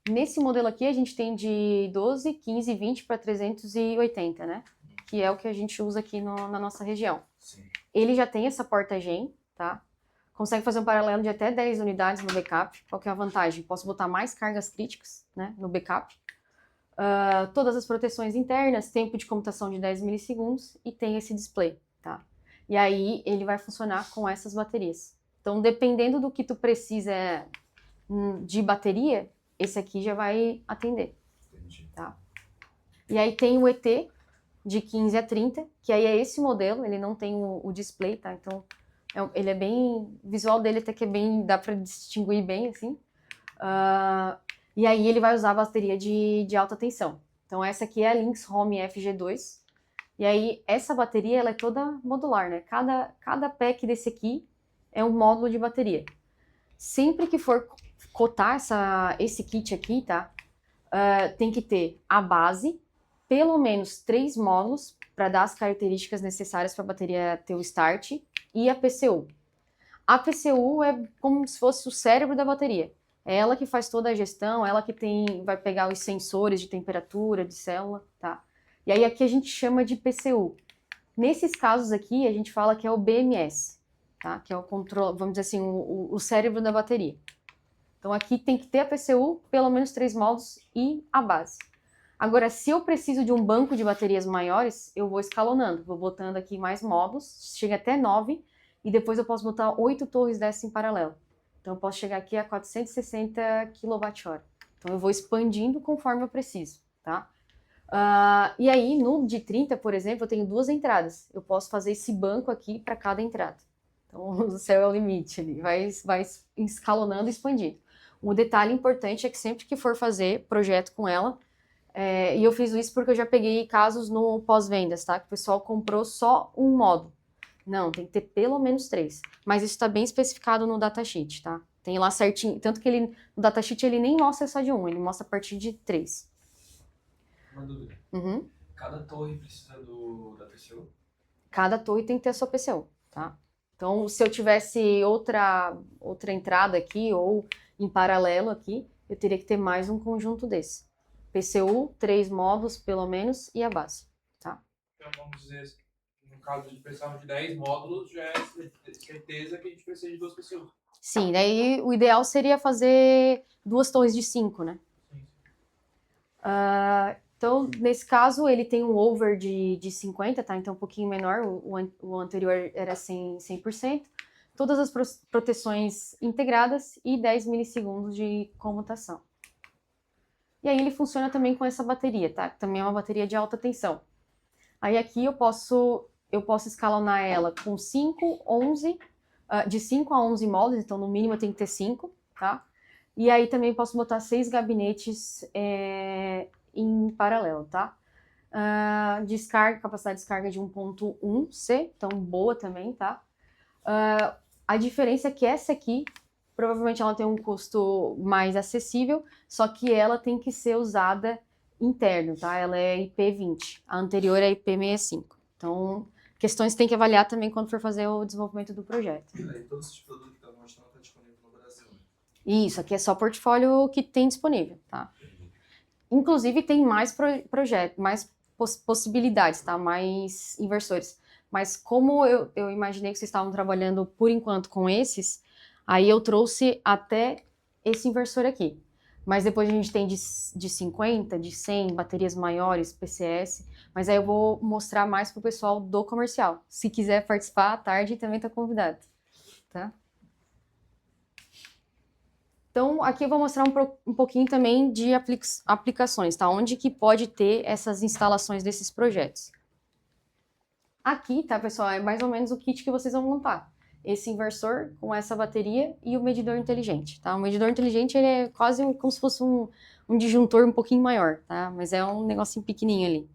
Nesse modelo aqui, a gente tem de 12, 15, 20 para 380, né? Que é o que a gente usa aqui na nossa região. Sim. Ele já tem essa porta GEM, tá? Consegue fazer um paralelo de até 10 unidades no backup. Qual que é a vantagem? Posso botar mais cargas críticas, né, no backup. Todas as proteções internas, tempo de computação de 10 milissegundos e tem esse display, tá? E aí ele vai funcionar com essas baterias. Então, dependendo do que tu precisa de bateria, esse aqui já vai atender. Entendi. Tá? E aí tem o ET de 15 a 30, que aí é esse modelo, ele não tem o display, tá? Então, ele é bem... O visual dele até que é bem... Dá para distinguir bem, assim. E aí ele vai usar a bateria de alta tensão. Então, essa aqui é a Lynx Home FG2. E aí, essa bateria, ela é toda modular, né? Cada pack desse aqui é um módulo de bateria. Sempre que for cotar esse kit aqui, tá? Tem que ter a base, pelo menos 3 módulos para dar as características necessárias para a bateria ter o start e a PCU. A PCU é como se fosse o cérebro da bateria. É ela que faz toda a gestão, ela que vai pegar os sensores de temperatura, de célula, tá? E aí aqui a gente chama de PCU. Nesses casos aqui, a gente fala que é o BMS, tá? Que é o controle, vamos dizer assim, o cérebro da bateria. Então aqui tem que ter a PCU, pelo menos 3 módulos e a base. Agora, se eu preciso de um banco de baterias maiores, eu vou escalonando. Vou botando aqui mais módulos, chega até 9, e depois eu posso botar 8 torres dessas em paralelo. Então, eu posso chegar aqui a 460 kWh. Então, eu vou expandindo conforme eu preciso, tá? E aí, no de 30, por exemplo, eu tenho 2 entradas. Eu posso fazer esse banco aqui para cada entrada. Então, o céu é o limite ali. Vai escalonando e expandindo. Um detalhe importante é que sempre que for fazer projeto com ela, e eu fiz isso porque eu já peguei casos no pós-vendas, tá? Que o pessoal comprou só um módulo. Não, tem que ter pelo menos 3. Mas isso está bem especificado no datasheet, tá? Tem lá certinho. Tanto que no datasheet ele nem mostra só de 1, ele mostra a partir de 3. Uma dúvida. Uhum. Cada torre precisa da PCU? Cada torre tem que ter a sua PCU, tá? Então, se eu tivesse outra entrada aqui, ou em paralelo aqui, eu teria que ter mais um conjunto desse. PCU, 3 módulos, pelo menos, e a base, tá? Então, vamos dizer, no caso de precisar de 10 módulos, já é certeza que a gente precisa de 2 pessoas. Sim, daí o ideal seria fazer 2 torres de 5, né? Sim. Então, nesse caso, ele tem um over de 50, tá? Então, um pouquinho menor, o anterior era 100%. Todas as proteções integradas e 10 milissegundos de comutação. E aí ele funciona também com essa bateria, tá? Também é uma bateria de alta tensão. Aí aqui eu posso escalonar ela com 5, 11, de 5 a 11 moldes, então no mínimo eu tenho que ter 5, tá? E aí também posso botar 6 gabinetes em paralelo, tá? Capacidade de descarga de 1.1 C, então boa também, tá? A diferença é que essa aqui, provavelmente ela tem um custo mais acessível, só que ela tem que ser usada interno, tá? Ela é IP20, a anterior é IP65. Então, questões que tem que avaliar também quando for fazer o desenvolvimento do projeto. E aí todos esses produtos que está mostrando estão disponíveis no Brasil, né? Isso, aqui é só portfólio que tem disponível, tá? Inclusive tem mais projetos, mais possibilidades, tá? Mais inversores. Mas como eu imaginei que vocês estavam trabalhando por enquanto com esses, aí eu trouxe até esse inversor aqui. Mas depois a gente tem de 50, de 100, baterias maiores, PCS. Mas aí eu vou mostrar mais pro pessoal do comercial. Se quiser participar à tarde, também está convidado, tá? Então, aqui eu vou mostrar um pouquinho também de aplicações, tá? Onde que pode ter essas instalações desses projetos. Aqui, tá, pessoal, é mais ou menos o kit que vocês vão montar. Esse inversor com essa bateria e o medidor inteligente, tá? O medidor inteligente, ele é quase como se fosse um disjuntor um pouquinho maior, tá? Mas é um negocinho pequenininho ali.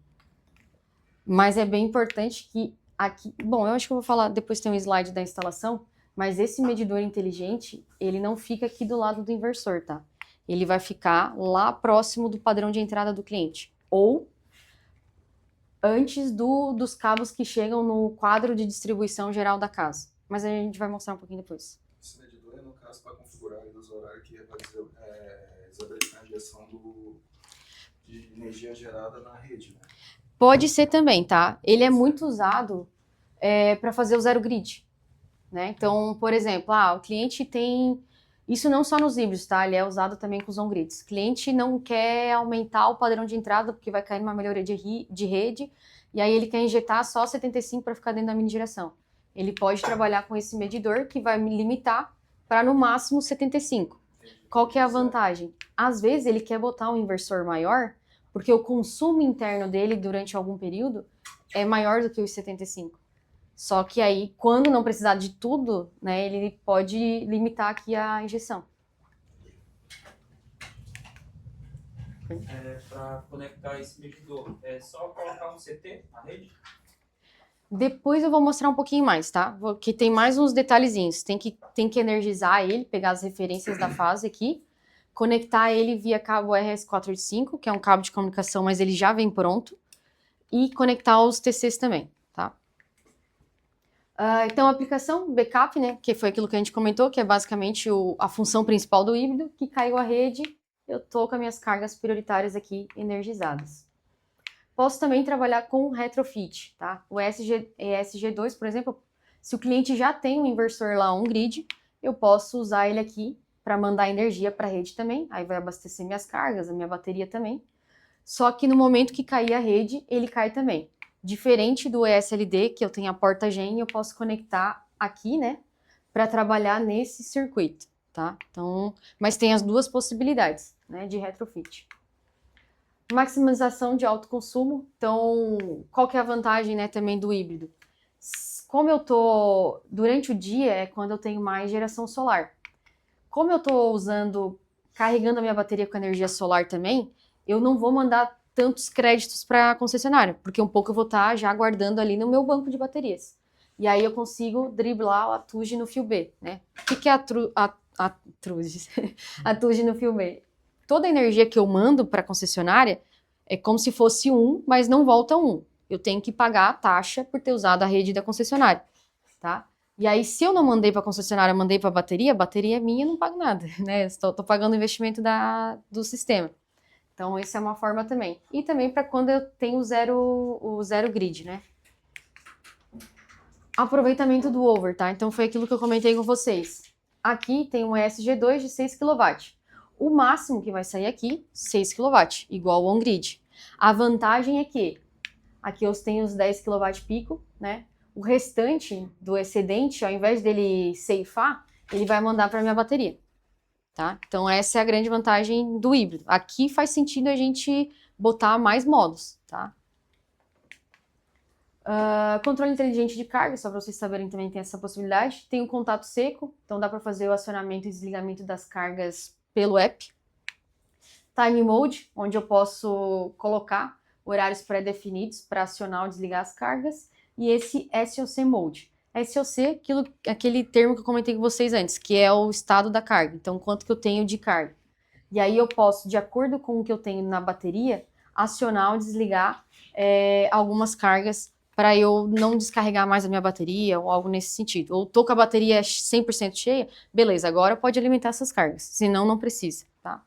Mas é bem importante que aqui... Bom, eu acho que eu vou falar, depois tem um slide da instalação, mas esse medidor inteligente, ele não fica aqui do lado do inversor, tá? Ele vai ficar lá próximo do padrão de entrada do cliente. Ou antes dos cabos que chegam no quadro de distribuição geral da casa. Mas a gente vai mostrar um pouquinho depois. Esse medidor é, no caso, para configurar os horários que vai fazer a injeção de energia gerada na rede, né? Pode ser também, tá? Ele é muito usado para fazer o zero grid, né? Então, por exemplo, o cliente tem... Isso não só nos híbridos, tá? Ele é usado também com os on-grids. O cliente não quer aumentar o padrão de entrada porque vai cair numa melhoria de rede, e aí ele quer injetar só 75 para ficar dentro da mini geração. Ele pode trabalhar com esse medidor que vai me limitar para no máximo 75. Qual que é a vantagem? Às vezes ele quer botar um inversor maior, porque o consumo interno dele durante algum período é maior do que os 75. Só que aí, quando não precisar de tudo, né, ele pode limitar aqui a injeção. Para conectar esse medidor, é só colocar um CT na rede? Depois eu vou mostrar um pouquinho mais, tá? Que tem mais uns detalhezinhos. Tem que energizar ele, pegar as referências da fase aqui, conectar ele via cabo RS485, que é um cabo de comunicação, mas ele já vem pronto, e conectar os TCs também, tá? Então, a aplicação backup, né, que foi aquilo que a gente comentou, que é basicamente a função principal do híbrido, que caiu a rede, eu tô com as minhas cargas prioritárias aqui energizadas. Posso também trabalhar com retrofit, tá? O ESG2, por exemplo, se o cliente já tem um inversor lá, um grid, eu posso usar ele aqui para mandar energia para a rede também, aí vai abastecer minhas cargas, a minha bateria também. Só que no momento que cair a rede, ele cai também. Diferente do ESLD, que eu tenho a porta GEN, eu posso conectar aqui, né, para trabalhar nesse circuito, tá? Então, mas tem as duas possibilidades, né, de retrofit. Maximização de autoconsumo. Então, qual que é a vantagem, né, também do híbrido? Como eu tô durante o dia é quando eu tenho mais geração solar. Como eu tô carregando a minha bateria com energia solar também, eu não vou mandar tantos créditos para a concessionária, porque um pouco eu vou estar já guardando ali no meu banco de baterias. E aí eu consigo driblar a TUG no fio B, né? O que é a TUG? A TUG no fio B? Toda a energia que eu mando para a concessionária é como se fosse mas não volta eu tenho que pagar a taxa por ter usado a rede da concessionária, tá? E aí, se eu não mandei para a concessionária, mandei para a bateria é minha, eu não pago nada, né? Estou pagando o investimento do sistema. Então, essa é uma forma também. E também para quando eu tenho o zero grid, né? Aproveitamento do over, tá? Então, foi aquilo que eu comentei com vocês. Aqui tem um ESG2 de 6 kW. O máximo que vai sair aqui, 6 kW, igual o on-grid. A vantagem é que aqui eu tenho os 10 kW pico, né? O restante do excedente, ao invés dele ceifar, ele vai mandar para minha bateria, tá? Então essa é a grande vantagem do híbrido. Aqui faz sentido a gente botar mais modos, tá? Controle inteligente de carga, só para vocês saberem também tem essa possibilidade. Tem o contato seco, então dá para fazer o acionamento e desligamento das cargas pelo app. Time mode, onde eu posso colocar horários pré-definidos para acionar ou desligar as cargas, e esse SOC Mode. SOC, aquele termo que eu comentei com vocês antes, que é o estado da carga, então quanto que eu tenho de carga. E aí eu posso, de acordo com o que eu tenho na bateria, acionar ou desligar algumas cargas para eu não descarregar mais a minha bateria ou algo nesse sentido. Ou tô com a bateria 100% cheia, beleza, agora pode alimentar essas cargas, senão não precisa, tá?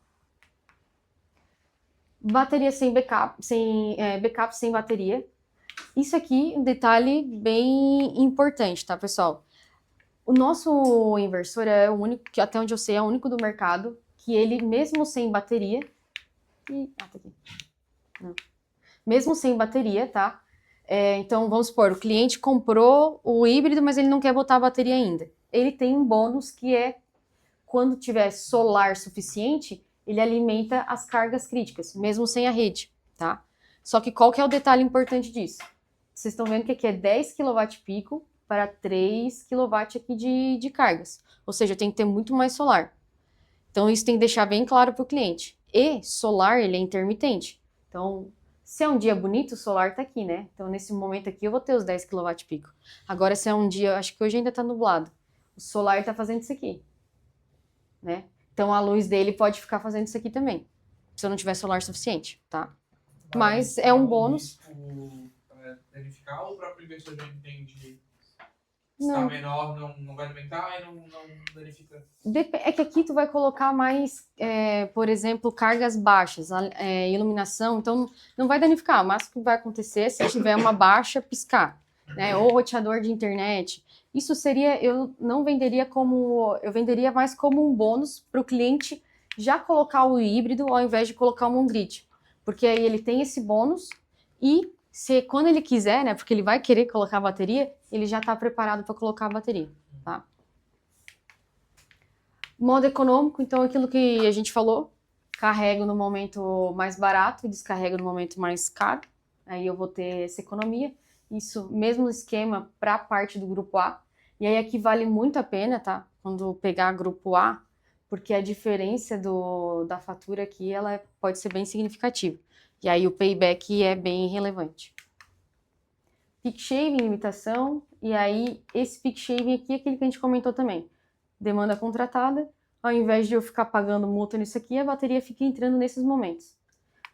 Bateria sem backup, backup sem bateria. Isso aqui é um detalhe bem importante, tá, pessoal? O nosso inversor é o único, que até onde eu sei, é o único do mercado, que ele, mesmo sem bateria... tá aqui. Não. Mesmo sem bateria, tá? Então, vamos supor, o cliente comprou o híbrido, mas ele não quer botar a bateria ainda. Ele tem um bônus que é, quando tiver solar suficiente, ele alimenta as cargas críticas, mesmo sem a rede, tá? Só que qual que é o detalhe importante disso? Vocês estão vendo que aqui é 10 kW pico para 3 kW aqui de cargas. Ou seja, tem que ter muito mais solar. Então, isso tem que deixar bem claro para o cliente. E solar, ele é intermitente. Então, se é um dia bonito, o solar tá aqui, né? Então, nesse momento aqui, eu vou ter os 10 kW pico. Agora, se é um dia, acho que hoje ainda tá nublado, o solar tá fazendo isso aqui, né? Então, a luz dele pode ficar fazendo isso aqui também, se eu não tiver solar suficiente, tá? Mas é um bônus. Danificar ou o próprio inversor já entende se Não. está menor, não vai alimentar e não danifica? É que aqui tu vai colocar mais, por exemplo, cargas baixas, iluminação, então não vai danificar. O máximo que vai acontecer é se tiver uma baixa, piscar, né? Ou roteador de internet. Isso seria, eu venderia mais como um bônus para o cliente já colocar o híbrido ao invés de colocar um on-grid. Porque aí ele tem esse bônus e quando ele quiser, né, porque ele vai querer colocar a bateria, ele já está preparado para colocar a bateria, tá? Modo econômico, então aquilo que a gente falou, carrego no momento mais barato e descarrego no momento mais caro, aí eu vou ter essa economia. Isso, mesmo esquema para a parte do grupo A. E aí aqui vale muito a pena, tá? Quando pegar grupo A, porque a diferença da fatura aqui, ela pode ser bem significativa. E aí o payback é bem relevante. Peak shaving, limitação. E aí esse peak shaving aqui é aquele que a gente comentou também. Demanda contratada. Ao invés de eu ficar pagando multa nisso aqui, a bateria fica entrando nesses momentos.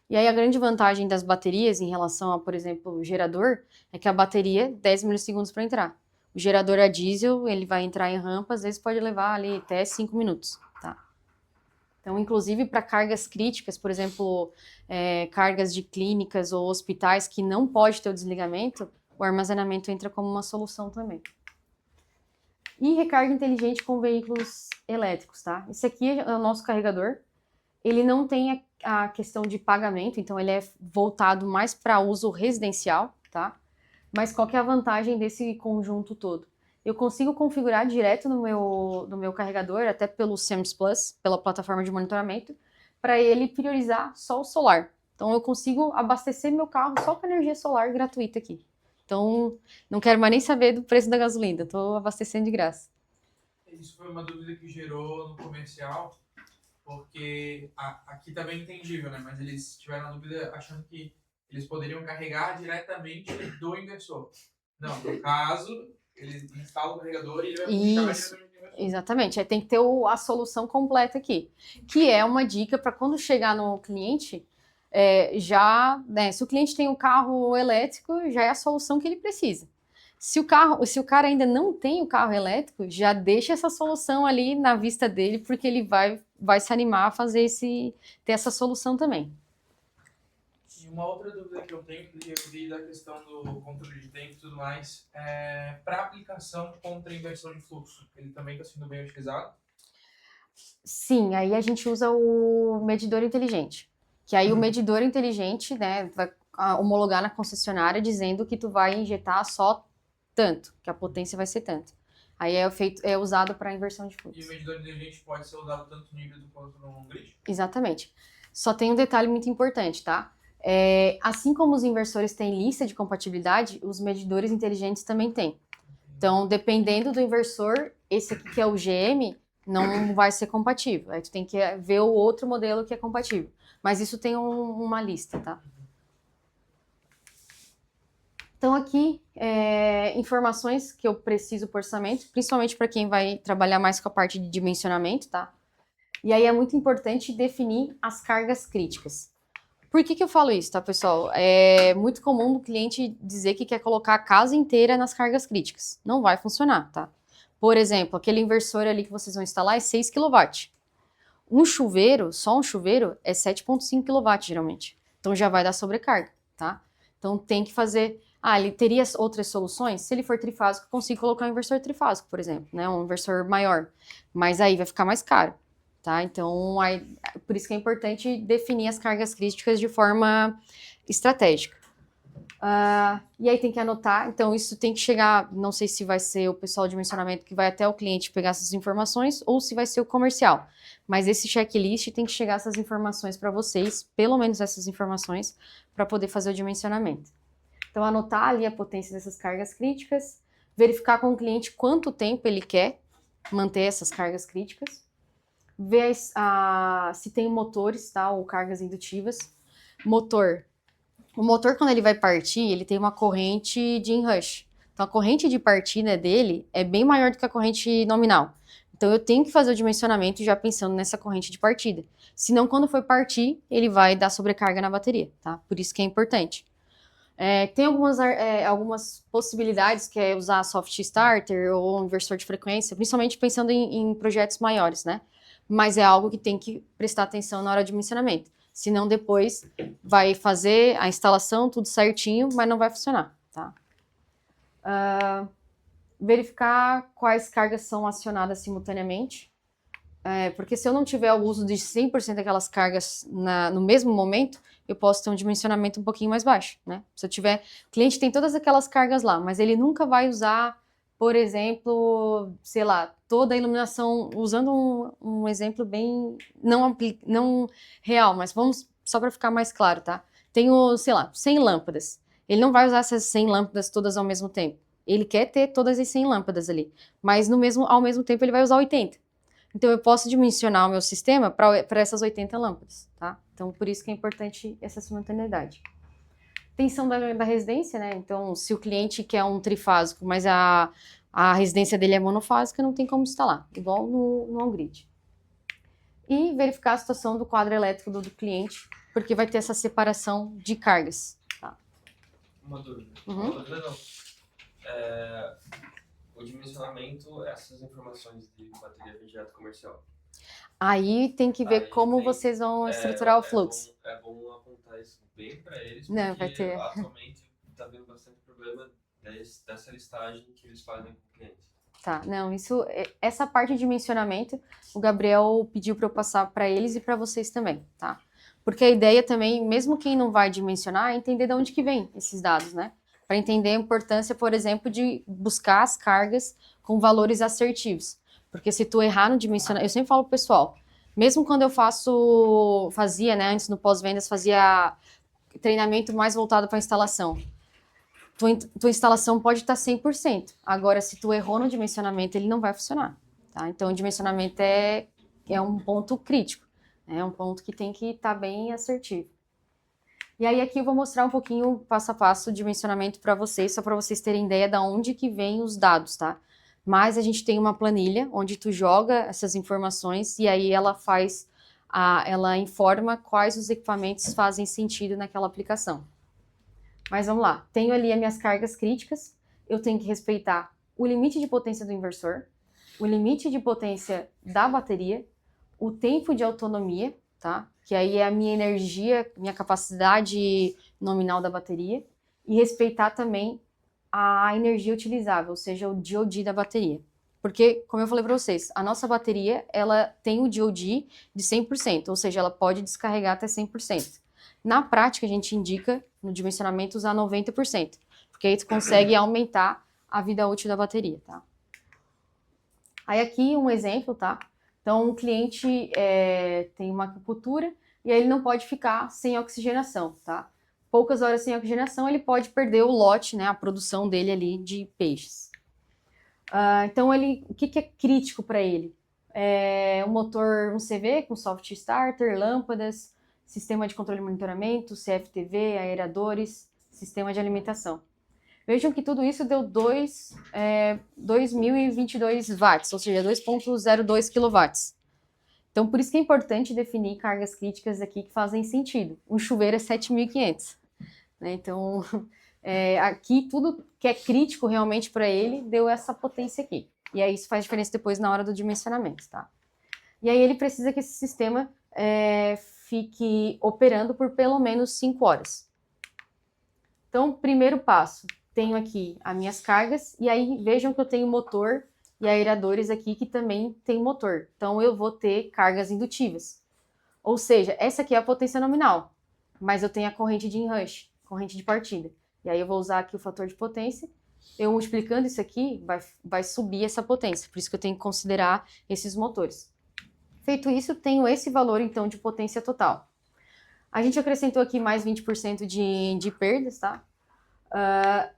E aí a grande vantagem das baterias em relação a, por exemplo, o gerador, é que a bateria 10 milissegundos para entrar. O gerador a diesel, ele vai entrar em rampa, às vezes pode levar ali até 5 minutos, tá? Então, inclusive para cargas críticas, por exemplo, cargas de clínicas ou hospitais que não pode ter o desligamento, o armazenamento entra como uma solução também. E recarga inteligente com veículos elétricos, tá? Esse aqui é o nosso carregador. Ele não tem a questão de pagamento, então ele é voltado mais para uso residencial, tá? Mas qual que é a vantagem desse conjunto todo? Eu consigo configurar direto no meu carregador, até pelo SEMS Plus, pela plataforma de monitoramento, para ele priorizar só o solar. Então eu consigo abastecer meu carro só com energia solar gratuita aqui. Então não quero mais nem saber do preço da gasolina, estou abastecendo de graça. Isso foi uma dúvida que gerou no comercial, porque aqui tá bem entendível, né? Mas eles tiveram a dúvida achando que eles poderiam carregar diretamente do inversor. Não, no caso, eles instalam o carregador e ele vai puxar Isso. diretamente do inversor. Exatamente, aí tem que ter a solução completa aqui, que é uma dica para quando chegar no cliente, né, se o cliente tem um carro elétrico, já é a solução que ele precisa. Se o cara ainda não tem o carro elétrico, já deixa essa solução ali na vista dele, porque ele vai se animar a ter essa solução também. E uma outra dúvida que eu tenho, que eu vi da questão do controle de tempo e tudo mais, para aplicação contra inversão de fluxo, ele também está sendo bem utilizado? Sim, aí a gente usa o medidor inteligente. Que aí o medidor inteligente, né, vai homologar na concessionária dizendo que tu vai injetar só tanto, que a potência vai ser tanto. Aí é usado para inversão de E o fluxo. medidor inteligente pode ser usado tanto no híbrido quanto no grid? Exatamente. Só tem um detalhe muito importante, tá? Assim como os inversores têm lista de compatibilidade, os medidores inteligentes também têm. Então, dependendo do inversor, esse aqui que é o GM, não vai ser compatível. Aí tu tem que ver o outro modelo que é compatível. Mas isso tem uma lista, tá? Então, aqui, informações que eu preciso por orçamento, principalmente para quem vai trabalhar mais com a parte de dimensionamento, tá? E aí é muito importante definir as cargas críticas. Por que eu falo isso, tá, pessoal? É muito comum o cliente dizer que quer colocar a casa inteira nas cargas críticas. Não vai funcionar, tá? Por exemplo, aquele inversor ali que vocês vão instalar é 6 kW. Um chuveiro, só um chuveiro, é 7,5 kW, geralmente. Então já vai dar sobrecarga, tá? Então tem que fazer... ele teria outras soluções? Se ele for trifásico, eu consigo colocar um inversor trifásico, por exemplo, né? Um inversor maior. Mas aí vai ficar mais caro. Tá? Então, por isso que é importante definir as cargas críticas de forma estratégica. E aí tem que anotar, então isso tem que chegar, não sei se vai ser o pessoal de dimensionamento que vai até o cliente pegar essas informações ou se vai ser o comercial. Mas esse checklist tem que chegar essas informações para vocês, pelo menos essas informações, para poder fazer o dimensionamento. Então, anotar ali a potência dessas cargas críticas, verificar com o cliente quanto tempo ele quer manter essas cargas críticas, ver se tem motores, tá, ou cargas indutivas. O motor, quando ele vai partir, ele tem uma corrente de inrush. Então, a corrente de partida dele é bem maior do que a corrente nominal. Então, eu tenho que fazer o dimensionamento já pensando nessa corrente de partida. Senão, quando for partir, ele vai dar sobrecarga na bateria, tá? Por isso que é importante. Tem algumas possibilidades, que é usar soft starter ou um inversor de frequência, principalmente pensando em projetos maiores, né? Mas é algo que tem que prestar atenção na hora de dimensionamento. Senão depois vai fazer a instalação, tudo certinho, mas não vai funcionar, tá? Verificar quais cargas são acionadas simultaneamente. Porque se eu não tiver o uso de 100% daquelas cargas no mesmo momento, eu posso ter um dimensionamento um pouquinho mais baixo, né? Se eu tiver... O cliente tem todas aquelas cargas lá, mas ele nunca vai usar, por exemplo, sei lá, toda a iluminação, usando um exemplo bem não real, mas vamos só para ficar mais claro, tá? Tenho, sei lá, 100 lâmpadas. Ele não vai usar essas 100 lâmpadas todas ao mesmo tempo. Ele quer ter todas as 100 lâmpadas ali, mas ao mesmo tempo ele vai usar 80. Então, eu posso dimensionar o meu sistema para essas 80 lâmpadas, tá? Então, por isso que é importante essa simultaneidade. Tensão da residência, né? Então, se o cliente quer um trifásico, mas a residência dele é monofásica, não tem como instalar, igual no on-grid. E verificar a situação do quadro elétrico do cliente, porque vai ter essa separação de cargas, tá? Uma dúvida. Uhum. Uma dúvida não. O dimensionamento, essas informações de bateria vem direto comercial. Aí tem que ver Aí como tem- vocês vão estruturar o fluxo. É bom apontar isso bem para eles, Não, porque vai ter. atualmente está havendo bastante problema dessa listagem que eles fazem com o cliente. Tá, não, essa parte de dimensionamento, o Gabriel pediu para eu passar para eles e para vocês também, tá? Porque a ideia também, mesmo quem não vai dimensionar, é entender de onde que vem esses dados, né? Para entender a importância, por exemplo, de buscar as cargas com valores assertivos. Porque se tu errar no dimensionar, eu sempre falo pro pessoal, mesmo quando eu fazia, né, antes no pós-vendas, fazia treinamento mais voltado para instalação. Tua instalação pode estar 100%. Agora, se tu errou no dimensionamento, ele não vai funcionar, tá? Então, o dimensionamento é um ponto crítico, né? É um ponto que tem que estar bem assertivo. E aí, aqui eu vou mostrar um pouquinho passo a passo o dimensionamento para vocês, só para vocês terem ideia de onde que vem os dados, tá? Mas a gente tem uma planilha onde tu joga essas informações e aí ela informa quais os equipamentos fazem sentido naquela aplicação. Mas vamos lá, tenho ali as minhas cargas críticas, eu tenho que respeitar o limite de potência do inversor, o limite de potência da bateria, o tempo de autonomia, tá? Que aí é a minha energia, minha capacidade nominal da bateria, e respeitar também a energia utilizável, ou seja, o DOD da bateria. Porque, como eu falei para vocês, a nossa bateria, ela tem o DOD de 100%, ou seja, ela pode descarregar até 100%. Na prática, a gente indica, no dimensionamento, usar 90%, porque aí tu consegue aumentar a vida útil da bateria, tá? Aí aqui um exemplo, tá? Então, o cliente tem uma aquicultura e aí ele não pode ficar sem oxigenação, tá? Poucas horas sem oxigenação, ele pode perder o lote, né, a produção dele ali de peixes. Então, o que é crítico para ele? Um motor, um CV com soft starter, lâmpadas, sistema de controle e monitoramento, CFTV, aeradores, sistema de alimentação. Vejam que tudo isso deu 2.022 watts, ou seja, 2.02 kW. Então, por isso que é importante definir cargas críticas aqui que fazem sentido. Um chuveiro é 7.500. Né? Então, aqui tudo que é crítico realmente para ele deu essa potência aqui. E aí isso faz diferença depois na hora do dimensionamento, tá? E aí ele precisa que esse sistema fique operando por pelo menos 5 horas. Então, primeiro passo, tenho aqui as minhas cargas, e aí vejam que eu tenho motor e aeradores aqui que também tem motor. Então, eu vou ter cargas indutivas. Ou seja, essa aqui é a potência nominal, mas eu tenho a corrente de enrush, corrente de partida. E aí eu vou usar aqui o fator de potência, eu multiplicando isso aqui, vai subir essa potência, por isso que eu tenho que considerar esses motores. Feito isso, tenho esse valor, então, de potência total. A gente acrescentou aqui mais 20% de perdas, tá?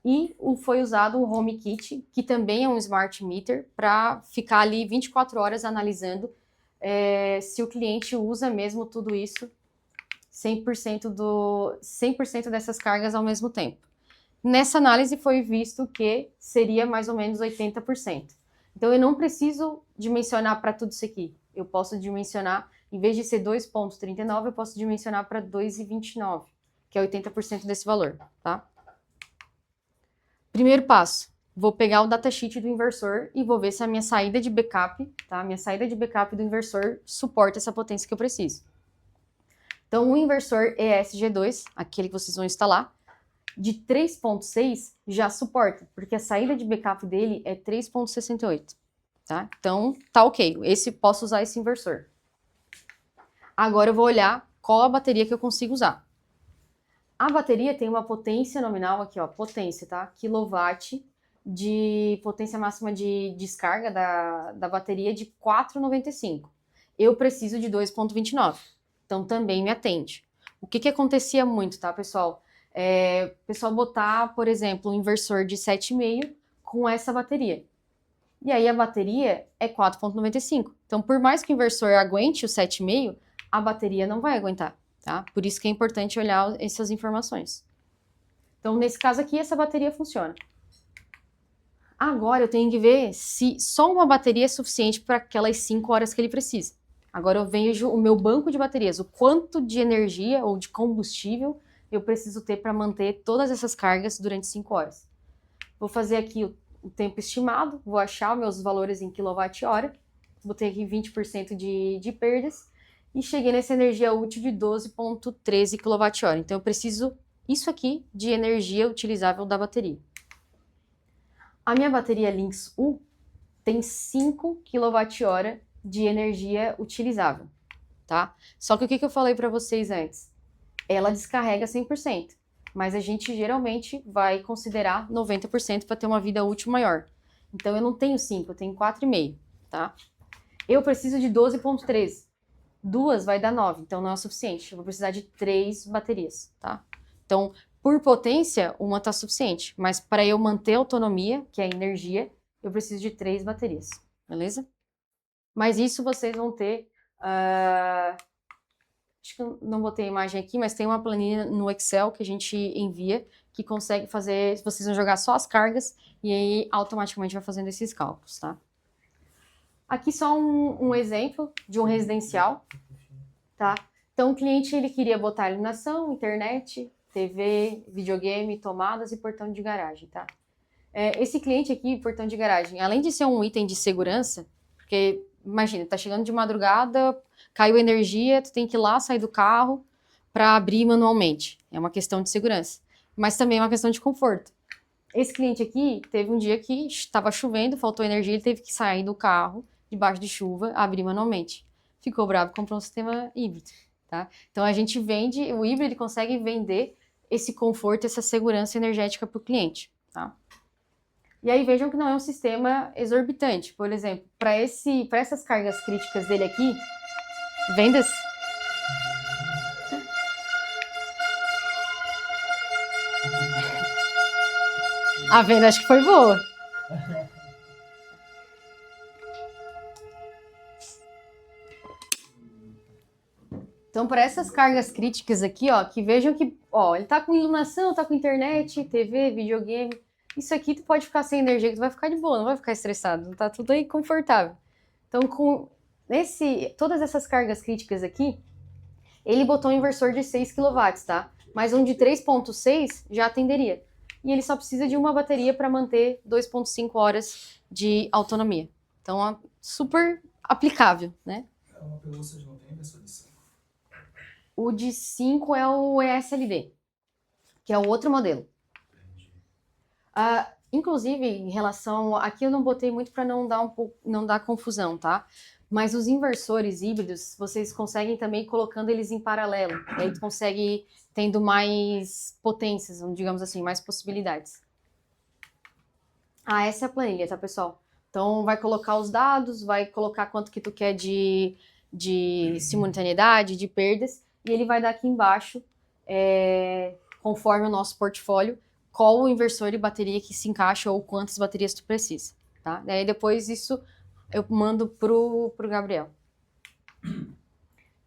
E foi usado um home kit, que também é um smart meter, para ficar ali 24 horas analisando se o cliente usa mesmo tudo isso, 100% dessas cargas ao mesmo tempo. Nessa análise foi visto que seria mais ou menos 80%. Então eu não preciso dimensionar para tudo isso aqui. Eu posso dimensionar, em vez de ser 2,39, eu posso dimensionar para 2,29, que é 80% desse valor, tá? Primeiro passo, vou pegar o datasheet do inversor e vou ver se a minha saída de backup, tá? Minha saída de backup do inversor suporta essa potência que eu preciso. Então, o inversor ESG2, aquele que vocês vão instalar, de 3.6 já suporta, porque a saída de backup dele é 3.68, tá? Então, tá ok, posso usar esse inversor. Agora eu vou olhar qual a bateria que eu consigo usar. A bateria tem uma potência nominal aqui, ó, potência, tá? Quilowatt de potência máxima de descarga da bateria de 4,95. Eu preciso de 2,29, então também me atende. O que acontecia muito, tá, pessoal? O pessoal botar, por exemplo, um inversor de 7,5 com essa bateria. E aí a bateria é 4,95. Então, por mais que o inversor aguente o 7,5, a bateria não vai aguentar, tá? Por isso que é importante olhar essas informações. Então, nesse caso aqui, essa bateria funciona. Agora eu tenho que ver se só uma bateria é suficiente para aquelas 5 horas que ele precisa. Agora eu vejo o meu banco de baterias, o quanto de energia ou de combustível eu preciso ter para manter todas essas cargas durante 5 horas. Vou fazer aqui o tempo estimado, vou achar os meus valores em quilowatt-hora, botei aqui 20% de perdas e cheguei nessa energia útil de 12,13 kWh. Então eu preciso isso aqui de energia utilizável da bateria. A minha bateria Lynx U tem 5 kWh de energia utilizável. tá? Só que o que eu falei para vocês antes? Ela descarrega 100%, mas a gente geralmente vai considerar 90% para ter uma vida útil maior. Então eu não tenho 5, eu tenho 4,5, tá? Eu preciso de 12,13. 2 vai dar 9, então não é o suficiente. Eu vou precisar de 3 baterias, tá? Então, por potência, uma tá suficiente. Mas para eu manter a autonomia, que é a energia, eu preciso de 3 baterias, beleza? Mas isso vocês vão ter... acho que eu não botei a imagem aqui, mas tem uma planilha no Excel que a gente envia, que consegue fazer... Vocês vão jogar só as cargas e aí automaticamente vai fazendo esses cálculos, tá? Aqui só um exemplo de um residencial, tá? Então o cliente ele queria botar iluminação, internet, TV, videogame, tomadas e portão de garagem, tá? Esse cliente aqui, portão de garagem, além de ser um item de segurança, porque imagina, tá chegando de madrugada, caiu energia, tu tem que ir lá, sair do carro para abrir manualmente. É uma questão de segurança, mas também é uma questão de conforto. Esse cliente aqui teve um dia que estava chovendo, faltou energia, ele teve que sair do carro debaixo de chuva, abrir manualmente. Ficou bravo, comprou um sistema híbrido, tá? Então a gente vende, o híbrido ele consegue vender esse conforto, essa segurança energética para o cliente, tá? E aí vejam que não é um sistema exorbitante. Por exemplo, para essas cargas críticas dele aqui, vendas... A venda acho que foi boa. Então, para essas cargas críticas aqui, ó, que vejam que, ó, ele tá com iluminação, tá com internet, TV, videogame. Isso aqui tu pode ficar sem energia, que tu vai ficar de boa, não vai ficar estressado, tá tudo aí confortável. Então, com todas essas cargas críticas aqui, ele botou um inversor de 6 kW, tá? Mas um de 3,6 já atenderia. E ele só precisa de uma bateria para manter 2,5 horas de autonomia. Então, é super aplicável, né? Uma pergunta, vocês não tem inversor de 5? O de 5 é o ESLD, que é o outro modelo. Inclusive, em relação... Aqui eu não botei muito para não dar confusão, tá? Mas os inversores híbridos, vocês conseguem também colocando eles em paralelo. E aí tu consegue ir tendo mais potências, digamos assim, mais possibilidades. Essa é a planilha, tá, pessoal? Então, vai colocar os dados, vai colocar quanto que tu quer de simultaneidade, de perdas, e ele vai dar aqui embaixo, conforme o nosso portfólio, qual o inversor e bateria que se encaixa ou quantas baterias tu precisa, tá? Daí depois isso eu mando pro Gabriel.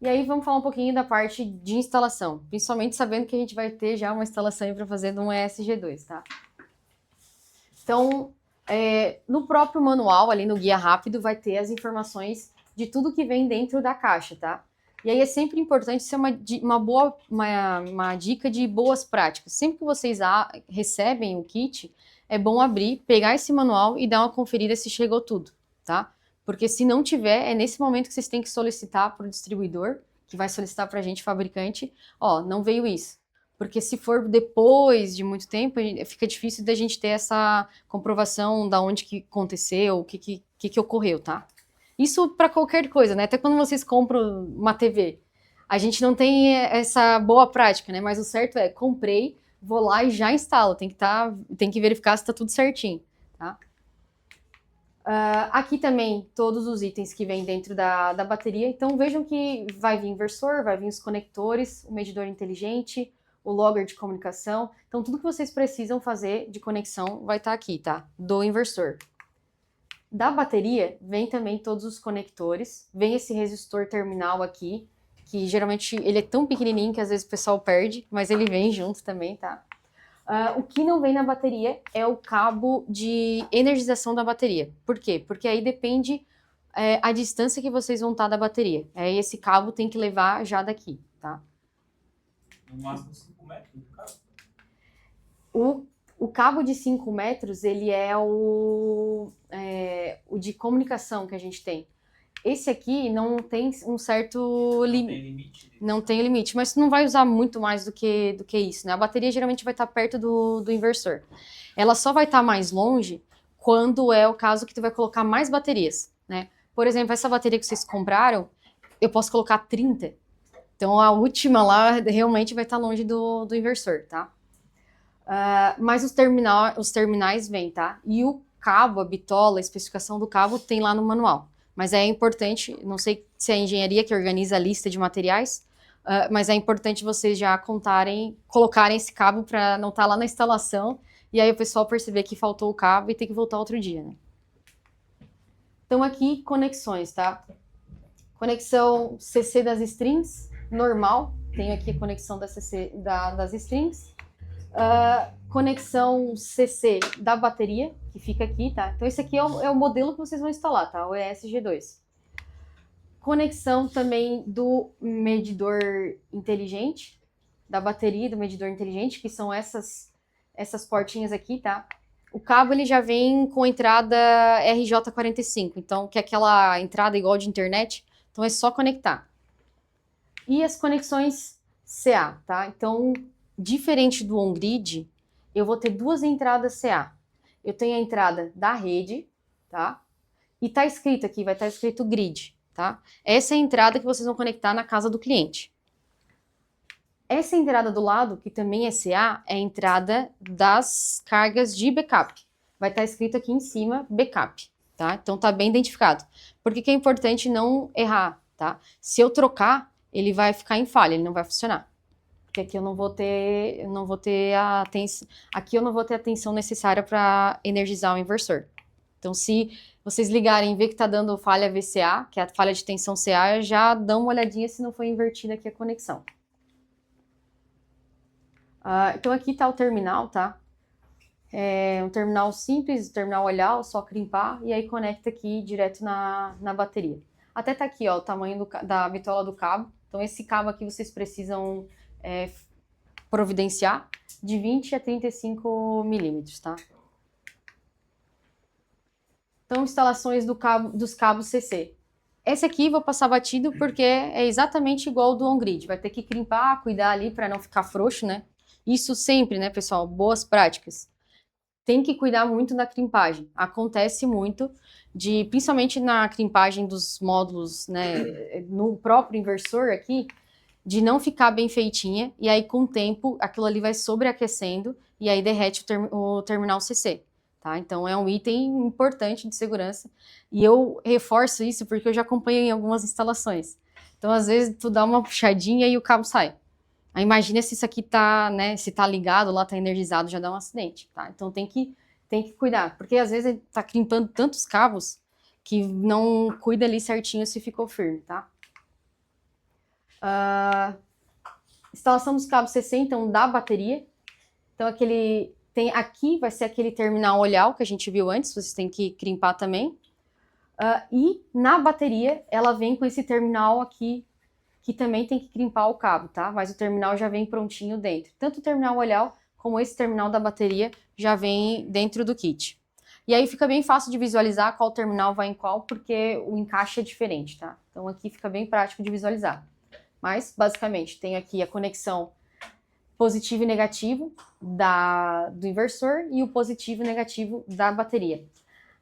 E aí vamos falar um pouquinho da parte de instalação, principalmente sabendo que a gente vai ter já uma instalação para fazer de um ESG2, tá? Então, no próprio manual, ali no guia rápido, vai ter as informações de tudo que vem dentro da caixa, tá? E aí é sempre importante ser uma dica de boas práticas. Sempre que vocês recebem o kit, é bom abrir, pegar esse manual e dar uma conferida se chegou tudo, tá? Porque se não tiver, é nesse momento que vocês têm que solicitar para o distribuidor, que vai solicitar para a gente, fabricante, ó, não veio isso. Porque se for depois de muito tempo, fica difícil da gente ter essa comprovação da onde que aconteceu, o que ocorreu, tá? Isso para qualquer coisa, né? Até quando vocês compram uma TV, a gente não tem essa boa prática, né? Mas o certo é, comprei, vou lá e já instalo. Tem que verificar se está tudo certinho, tá? Aqui também todos os itens que vêm dentro da bateria. Então vejam que vai vir inversor, vai vir os conectores, o medidor inteligente, o logger de comunicação. Então tudo que vocês precisam fazer de conexão vai estar aqui, tá? Do inversor. Da bateria, vem também todos os conectores, vem esse resistor terminal aqui, que geralmente ele é tão pequenininho que às vezes o pessoal perde, mas ele vem junto também, tá? O que não vem na bateria é o cabo de energização da bateria. Por quê? Porque aí depende a distância que vocês vão estar da bateria. Aí esse cabo tem que levar já daqui, tá? No máximo 5 metros do cabo? O cabo de 5 metros, ele é o de comunicação que a gente tem. Esse aqui não tem um certo limite. Não tem limite, mas tu não vai usar muito mais do que isso, né? A bateria geralmente vai estar perto do inversor. Ela só vai estar mais longe quando é o caso que tu vai colocar mais baterias, né? Por exemplo, essa bateria que vocês compraram, eu posso colocar 30. Então, a última lá realmente vai estar longe do inversor, tá? Mas os terminais vêm, tá? E o cabo, a bitola, a especificação do cabo tem lá no manual. Mas é importante, não sei se é a engenharia que organiza a lista de materiais, mas é importante vocês já colocarem esse cabo para não estar lá na instalação e aí o pessoal perceber que faltou o cabo e ter que voltar outro dia, né? Então aqui, conexões, tá? Conexão CC das strings, normal. Tenho aqui a conexão das strings. Conexão CC da bateria, que fica aqui, tá? Então esse aqui é o modelo que vocês vão instalar, tá? O ESG2. Conexão também do medidor inteligente, da bateria do medidor inteligente, que são essas portinhas aqui, tá? O cabo ele já vem com entrada RJ45, então que é aquela entrada igual de internet, então é só conectar. E as conexões CA, tá? Então, diferente do on-grid, eu vou ter duas entradas CA. Eu tenho a entrada da rede, tá? E tá escrito aqui, vai estar escrito grid, tá? Essa é a entrada que vocês vão conectar na casa do cliente. Essa entrada do lado, que também é CA, é a entrada das cargas de backup. Vai estar escrito aqui em cima, backup, tá? Então tá bem identificado. Por que é importante não errar, tá? Se eu trocar, ele vai ficar em falha, ele não vai funcionar. Porque aqui eu não vou ter a atenção necessária para energizar o inversor. Então, se vocês ligarem e ver que está dando falha VCA, que é a falha de tensão CA, já dão uma olhadinha se não foi invertida aqui a conexão. Então, aqui está o terminal, tá? É um terminal simples, terminal olhar, só crimpar, e aí conecta aqui direto na bateria. Até tá aqui, ó, o tamanho da bitola do cabo. Então, esse cabo aqui vocês precisam providenciar de 20 a 35 milímetros, tá? Então, instalações dos cabos CC. Esse aqui vou passar batido porque é exatamente igual ao do on-grid. Vai ter que crimpar, cuidar ali para não ficar frouxo, né? Isso sempre, né, pessoal? Boas práticas. Tem que cuidar muito da crimpagem. Acontece muito, principalmente na crimpagem dos módulos, né, no próprio inversor aqui, de não ficar bem feitinha, e aí com o tempo aquilo ali vai sobreaquecendo e aí derrete o terminal CC, tá? Então é um item importante de segurança e eu reforço isso porque eu já acompanho em algumas instalações. Então às vezes tu dá uma puxadinha e o cabo sai. Aí imagina se isso aqui tá, né, se tá ligado lá, tá energizado, já dá um acidente, tá? Então tem que cuidar, porque às vezes ele tá crimpando tantos cabos que não cuida ali certinho se ficou firme, tá? Instalação dos cabos CC, então, da bateria. Então, aqui vai ser aquele terminal olhar que a gente viu antes, vocês têm que crimpar também. E na bateria, ela vem com esse terminal aqui, que também tem que crimpar o cabo, tá? Mas o terminal já vem prontinho dentro. Tanto o terminal olhar como esse terminal da bateria já vem dentro do kit. E aí fica bem fácil de visualizar qual terminal vai em qual, porque o encaixe é diferente, tá? Então, aqui fica bem prático de visualizar. Mas, basicamente, tem aqui a conexão positivo e negativo do inversor e o positivo e negativo da bateria.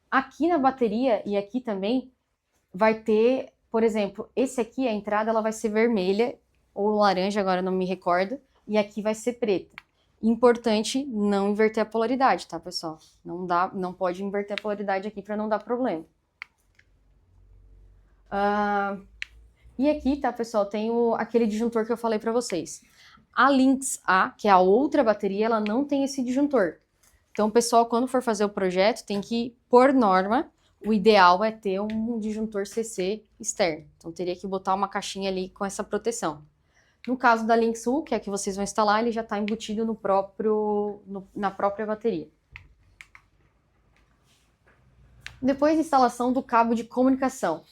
Aqui na bateria e aqui também vai ter, por exemplo, esse aqui, a entrada, ela vai ser vermelha ou laranja, agora não me recordo, e aqui vai ser preta. Importante não inverter a polaridade, tá, pessoal? Não pode inverter a polaridade aqui para não dar problema. E aqui, tá, pessoal, tem aquele disjuntor que eu falei para vocês. A Lynx A, que é a outra bateria, ela não tem esse disjuntor. Então, pessoal, quando for fazer o projeto, tem que, por norma, o ideal é ter um disjuntor CC externo. Então, teria que botar uma caixinha ali com essa proteção. No caso da Lynx U, que é a que vocês vão instalar, ele já está embutido na própria bateria. Depois, instalação do cabo de comunicação.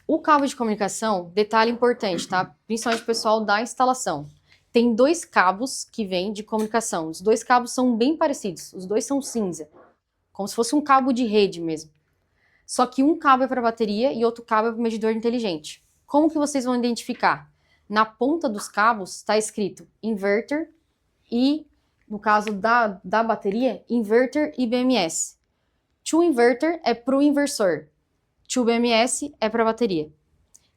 O cabo de comunicação, detalhe importante, tá? Principalmente o pessoal da instalação. Tem dois cabos que vêm de comunicação. Os dois cabos são bem parecidos. Os dois são cinza. Como se fosse um cabo de rede mesmo. Só que um cabo é para bateria e outro cabo é para o medidor inteligente. Como que vocês vão identificar? Na ponta dos cabos está escrito inverter e, no caso da bateria, inverter e BMS. To inverter é para o inversor. To BMS é para a bateria.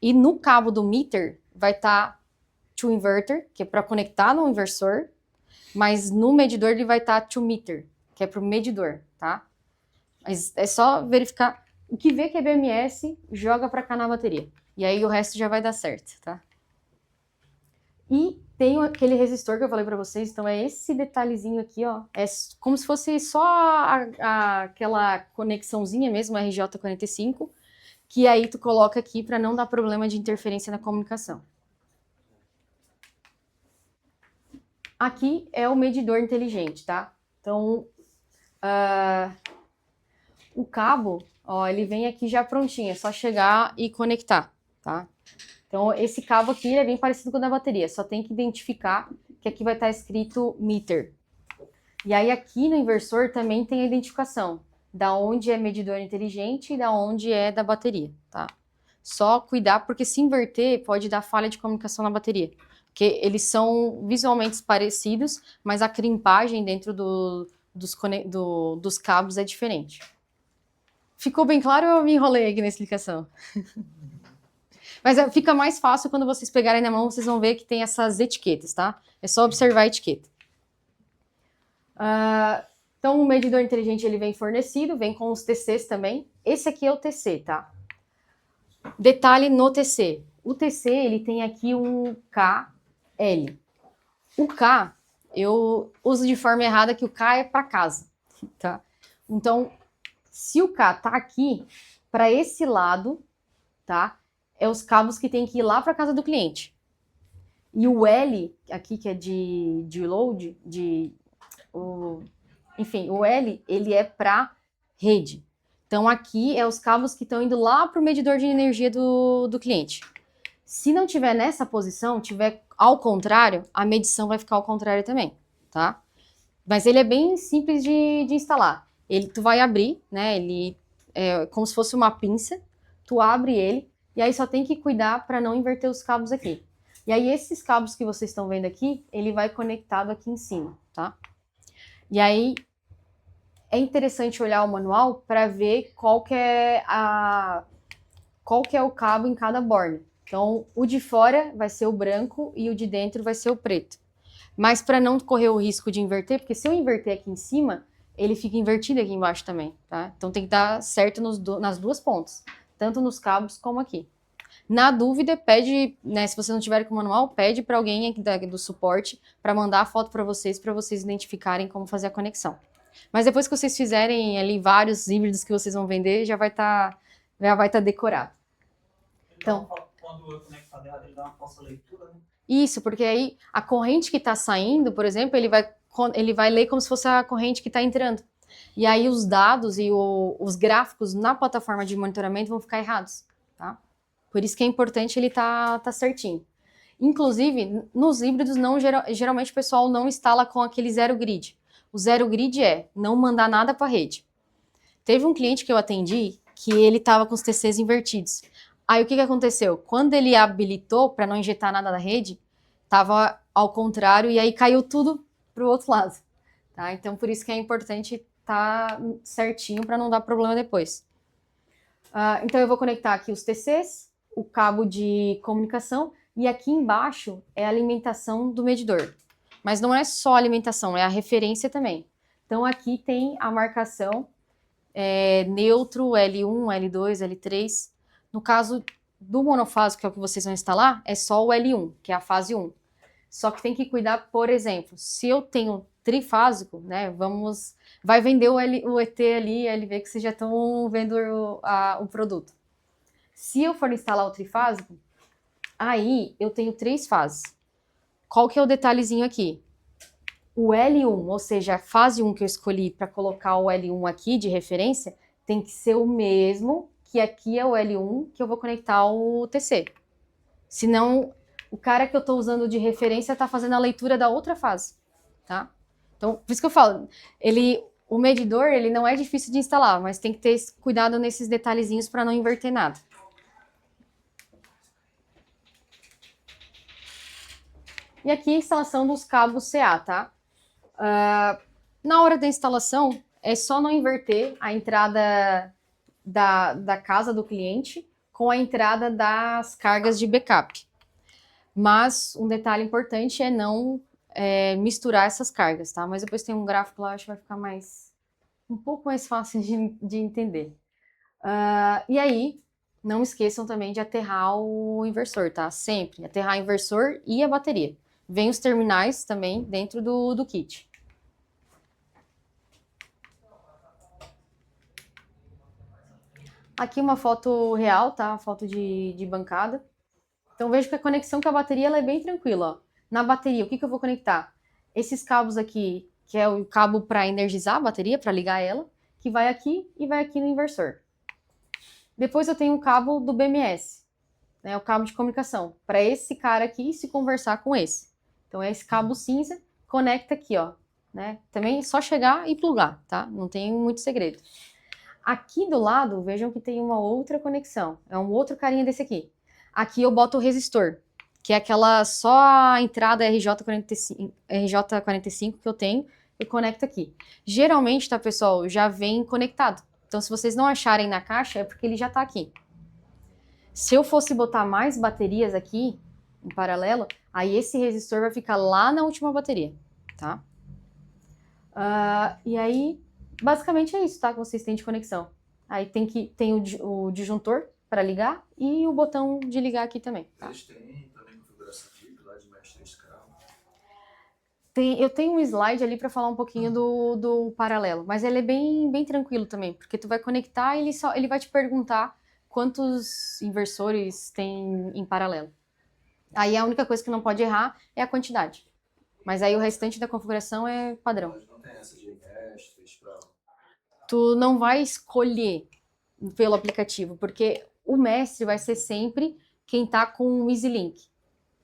E no cabo do meter vai estar to inverter, que é para conectar no inversor, mas no medidor ele vai estar to meter, que é para o medidor, tá? Mas é só verificar. O que vê que é BMS, joga para cá na bateria. E aí o resto já vai dar certo, tá? E tem aquele resistor que eu falei para vocês, então é esse detalhezinho aqui, ó. É como se fosse só aquela conexãozinha mesmo, RJ45, que aí tu coloca aqui para não dar problema de interferência na comunicação. Aqui é o medidor inteligente, tá? Então, o cabo, ó, ele vem aqui já prontinho, é só chegar e conectar, tá? Então, esse cabo aqui é bem parecido com o da bateria, só tem que identificar que aqui vai estar escrito meter. E aí aqui no inversor também tem a identificação da onde é medidor inteligente e da onde é da bateria, tá? Só cuidar, porque se inverter pode dar falha de comunicação na bateria. Porque eles são visualmente parecidos, mas a crimpagem dentro dos cabos é diferente. Ficou bem claro ou eu me enrolei aqui na explicação? Mas fica mais fácil quando vocês pegarem na mão, vocês vão ver que tem essas etiquetas, tá? É só observar a etiqueta. Então, o medidor inteligente ele vem fornecido, vem com os TCs também. Esse aqui é o TC, tá? Detalhe no TC. O TC, ele tem aqui um KL. O K, eu uso de forma errada que o K é para casa, tá? Então, se o K tá aqui, para esse lado, tá? É os cabos que tem que ir lá para casa do cliente. E o L, aqui que é de load, enfim, o L, ele é para rede. Então, aqui é os cabos que estão indo lá para o medidor de energia do cliente. Se não tiver nessa posição, tiver ao contrário, a medição vai ficar ao contrário também, tá? Mas ele é bem simples de instalar. Tu vai abrir, né? Ele é como se fosse uma pinça. Tu abre ele e aí só tem que cuidar para não inverter os cabos aqui. E aí esses cabos que vocês estão vendo aqui, ele vai conectado aqui em cima, tá? E aí é interessante olhar o manual para ver qual que é o cabo em cada borne. Então, o de fora vai ser o branco e o de dentro vai ser o preto. Mas para não correr o risco de inverter, porque se eu inverter aqui em cima, ele fica invertido aqui embaixo também, tá? Então tem que dar certo nas duas pontas, tanto nos cabos como aqui. Na dúvida, pede, né, se você não tiver com o manual, pede para alguém aqui do suporte para mandar a foto para vocês identificarem como fazer a conexão. Mas depois que vocês fizerem ali vários híbridos que vocês vão vender, já vai tá decorado. Então, quando eu conectar errado, ele dá uma falsa leitura, né? Isso, porque aí a corrente que está saindo, por exemplo, ele vai ler como se fosse a corrente que está entrando. E aí os dados e os gráficos na plataforma de monitoramento vão ficar errados, tá? Por isso que é importante ele tá certinho. Inclusive, nos híbridos, geralmente o pessoal não instala com aquele zero grid. O zero grid é não mandar nada para a rede. Teve um cliente que eu atendi que ele estava com os TCs invertidos. Aí o que aconteceu? Quando ele habilitou para não injetar nada na rede, estava ao contrário e aí caiu tudo para o outro lado. Tá? Então, por isso que é importante estar certinho para não dar problema depois. Então, eu vou conectar aqui os TCs, o cabo de comunicação e aqui embaixo é a alimentação do medidor. Mas não é só a alimentação, é a referência também. Então, aqui tem a marcação neutro, L1, L2, L3. No caso do monofásico, que é o que vocês vão instalar, é só o L1, que é a fase 1. Só que tem que cuidar, por exemplo, se eu tenho trifásico, né, vai vender o ET ali, LV, que vocês já estão vendo o produto. Se eu for instalar o trifásico, aí eu tenho 3 fases. Qual que é o detalhezinho aqui? O L1, ou seja, a fase 1 que eu escolhi para colocar o L1 aqui de referência, tem que ser o mesmo que aqui é o L1 que eu vou conectar o TC. Senão, o cara que eu estou usando de referência está fazendo a leitura da outra fase, tá? Então, por isso que eu falo, o medidor, ele não é difícil de instalar, mas tem que ter cuidado nesses detalhezinhos para não inverter nada. E aqui a instalação dos cabos CA, tá? Na hora da instalação, é só não inverter a entrada da casa do cliente com a entrada das cargas de backup. Mas um detalhe importante é não misturar essas cargas, tá? Mas depois tem um gráfico lá, acho que vai ficar um pouco mais fácil de entender. E aí, não esqueçam também de aterrar o inversor, tá? Sempre aterrar o inversor e a bateria. Vem os terminais também dentro do kit. Aqui uma foto real, tá? Foto de bancada. Então vejo que a conexão com a bateria ela é bem tranquila, ó. Na bateria, o que eu vou conectar? Esses cabos aqui, que é o cabo para energizar a bateria, para ligar ela, que vai aqui e vai aqui no inversor. Depois eu tenho o cabo do BMS, né, o cabo de comunicação, para esse cara aqui se conversar com esse. Então é esse cabo cinza, conecta aqui, ó, né? Também é só chegar e plugar, tá? Não tem muito segredo. Aqui do lado, vejam que tem uma outra conexão, é um outro carinha desse aqui. Aqui eu boto o resistor, que é aquela só a entrada RJ45 que eu tenho e conecto aqui. Geralmente, tá, pessoal, já vem conectado. Então, se vocês não acharem na caixa, é porque ele já tá aqui. Se eu fosse botar mais baterias aqui, em paralelo, aí esse resistor vai ficar lá na última bateria, tá? E aí, basicamente é isso, tá? Que vocês têm de conexão. Aí tem o disjuntor para ligar e o botão de ligar aqui também. Tá? Eles têm também configuração de lá de mais 3K. Eu tenho um slide ali para falar um pouquinho do paralelo, mas ele é bem tranquilo também, porque tu vai conectar e ele vai te perguntar quantos inversores tem em paralelo. Aí a única coisa que não pode errar é a quantidade. Mas aí o restante da configuração é padrão. Mas não tem essa de mestres pra... Tu não vai escolher pelo aplicativo, porque o mestre vai ser sempre quem tá com o EasyLink,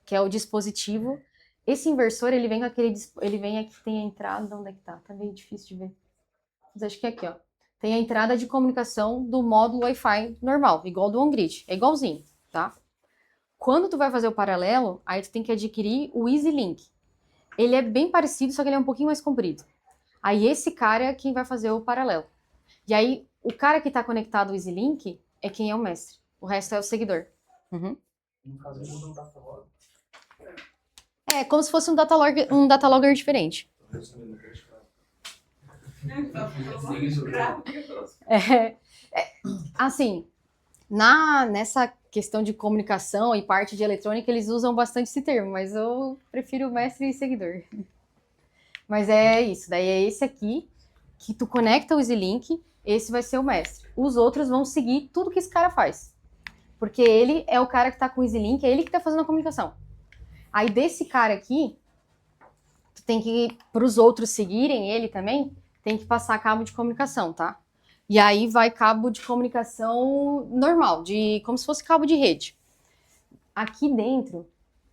que é o dispositivo. Esse inversor, ele vem aqui, tem a entrada, onde é que tá? Tá meio difícil de ver. Mas acho que é aqui, ó. Tem a entrada de comunicação do módulo Wi-Fi normal, igual do on-grid, é igualzinho, tá? Quando tu vai fazer o paralelo, aí tu tem que adquirir o EasyLink. Ele é bem parecido, só que ele é um pouquinho mais comprido. Aí esse cara é quem vai fazer o paralelo. E aí, o cara que está conectado ao EasyLink é quem é o mestre. O resto é o seguidor. Uhum. No caso, ele usa um datalog. É como se fosse um datalogger diferente. Assim, nessa questão de comunicação e parte de eletrônica, eles usam bastante esse termo, mas eu prefiro mestre e seguidor. Mas é isso, daí é esse aqui, que tu conecta o EasyLink, esse vai ser o mestre. Os outros vão seguir tudo que esse cara faz. Porque ele é o cara que tá com o EasyLink, é ele que tá fazendo a comunicação. Aí desse cara aqui, tu tem que, para os outros seguirem ele também, tem que passar cabo de comunicação, tá? E aí vai cabo de comunicação normal, como se fosse cabo de rede. Aqui dentro,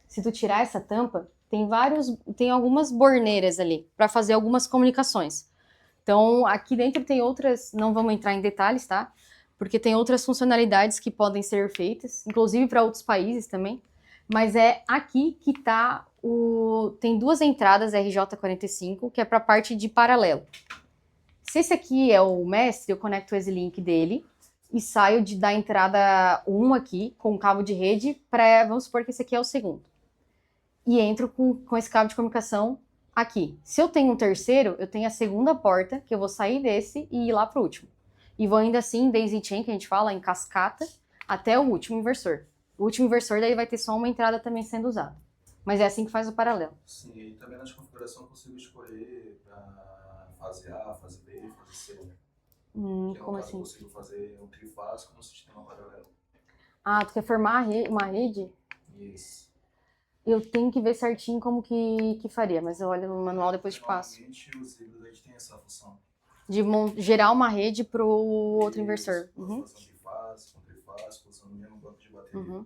se tu tirar essa tampa, tem algumas borneiras ali para fazer algumas comunicações. Então, aqui dentro tem outras, não vamos entrar em detalhes, tá? Porque tem outras funcionalidades que podem ser feitas, inclusive para outros países também. Mas é aqui que tá tem duas entradas RJ45, que é para a parte de paralelo. Se esse aqui é o mestre, eu conecto o EasyLink dele e saio da entrada 1 aqui, com o cabo de rede, vamos supor que esse aqui é o segundo. E entro com esse cabo de comunicação aqui. Se eu tenho um terceiro, eu tenho a segunda porta, que eu vou sair desse e ir lá pro último. E vou ainda assim, daisy chain, que a gente fala, em cascata, até o último inversor. O último inversor daí vai ter só uma entrada também sendo usada. Mas é assim que faz o paralelo. Sim, e também nas configurações eu consigo escolher para fase A, fase B, fase C. Que Como no caso assim? eu consigo fazer um trifásico no sistema paralelo. Ah, tu quer formar uma rede? Isso. Eu tenho que ver certinho como que faria, mas eu olho no manual depois te passo. Normalmente os híbridos têm essa função. De gerar uma rede pro outro inversor. Uhum. Fazer um bifásico, um trifásico, usando o mesmo banco de bateria. Uhum.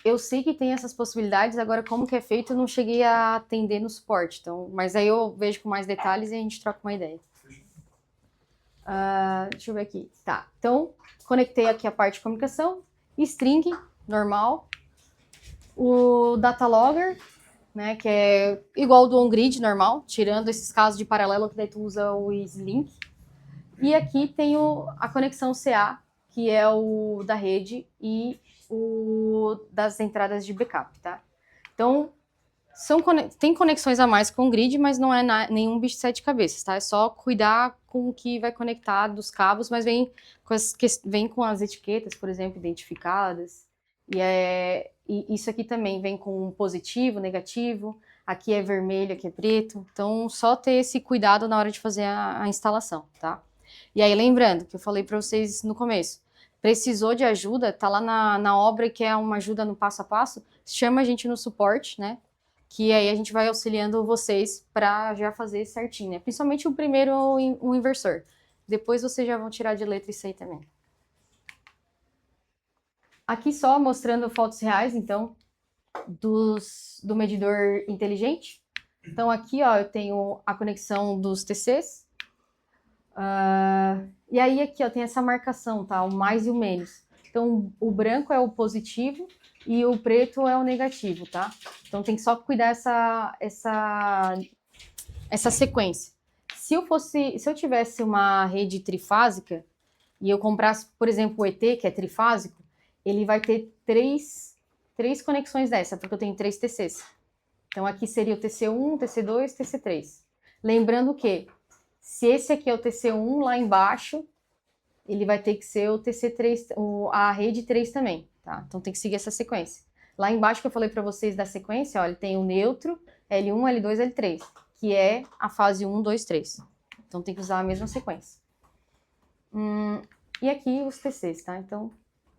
Eu sei que tem essas possibilidades, agora como que é feito eu não cheguei a atender no suporte, então, mas aí eu vejo com mais detalhes e a gente troca uma ideia. Deixa eu ver aqui. Tá, então conectei aqui a parte de comunicação, string, normal, o datalogger, né, que é igual ao do on-grid normal, tirando esses casos de paralelo que daí tu usa o EasyLink. E aqui tem a conexão CA, que é o da rede e o das entradas de backup, tá? Então, tem conexões a mais com o grid, mas não é nenhum bicho de 7 cabeças, tá? É só cuidar com o que vai conectar dos cabos, mas vem com as etiquetas, por exemplo, identificadas. E isso aqui também vem com positivo, negativo, aqui é vermelho, aqui é preto. Então, só ter esse cuidado na hora de fazer a instalação, tá? E aí, lembrando que eu falei para vocês no começo, precisou de ajuda, tá lá na obra que é uma ajuda no passo a passo, chama a gente no suporte, né? Que aí a gente vai auxiliando vocês para já fazer certinho, né? Principalmente o primeiro, o inversor. Depois vocês já vão tirar de letra isso aí também. Aqui só mostrando fotos reais, então, do medidor inteligente. Então aqui, ó, eu tenho a conexão dos TCs. E aí aqui, ó, tem essa marcação, tá? O mais e o menos. Então o branco é o positivo e o preto é o negativo, tá? Então tem que só cuidar essa sequência. Se eu tivesse uma rede trifásica e eu comprasse, por exemplo, o ET, que é trifásico, ele vai ter três conexões dessa, porque eu tenho 3 TCs. Então aqui seria o TC1, TC2, TC3. Lembrando que se esse aqui é o TC1, lá embaixo, ele vai ter que ser o TC3, a rede 3 também, tá? Então tem que seguir essa sequência. Lá embaixo que eu falei para vocês da sequência, ó, ele tem o neutro, L1, L2, L3, que é a fase 1, 2, 3. Então tem que usar a mesma sequência. E aqui os TCs, tá? Então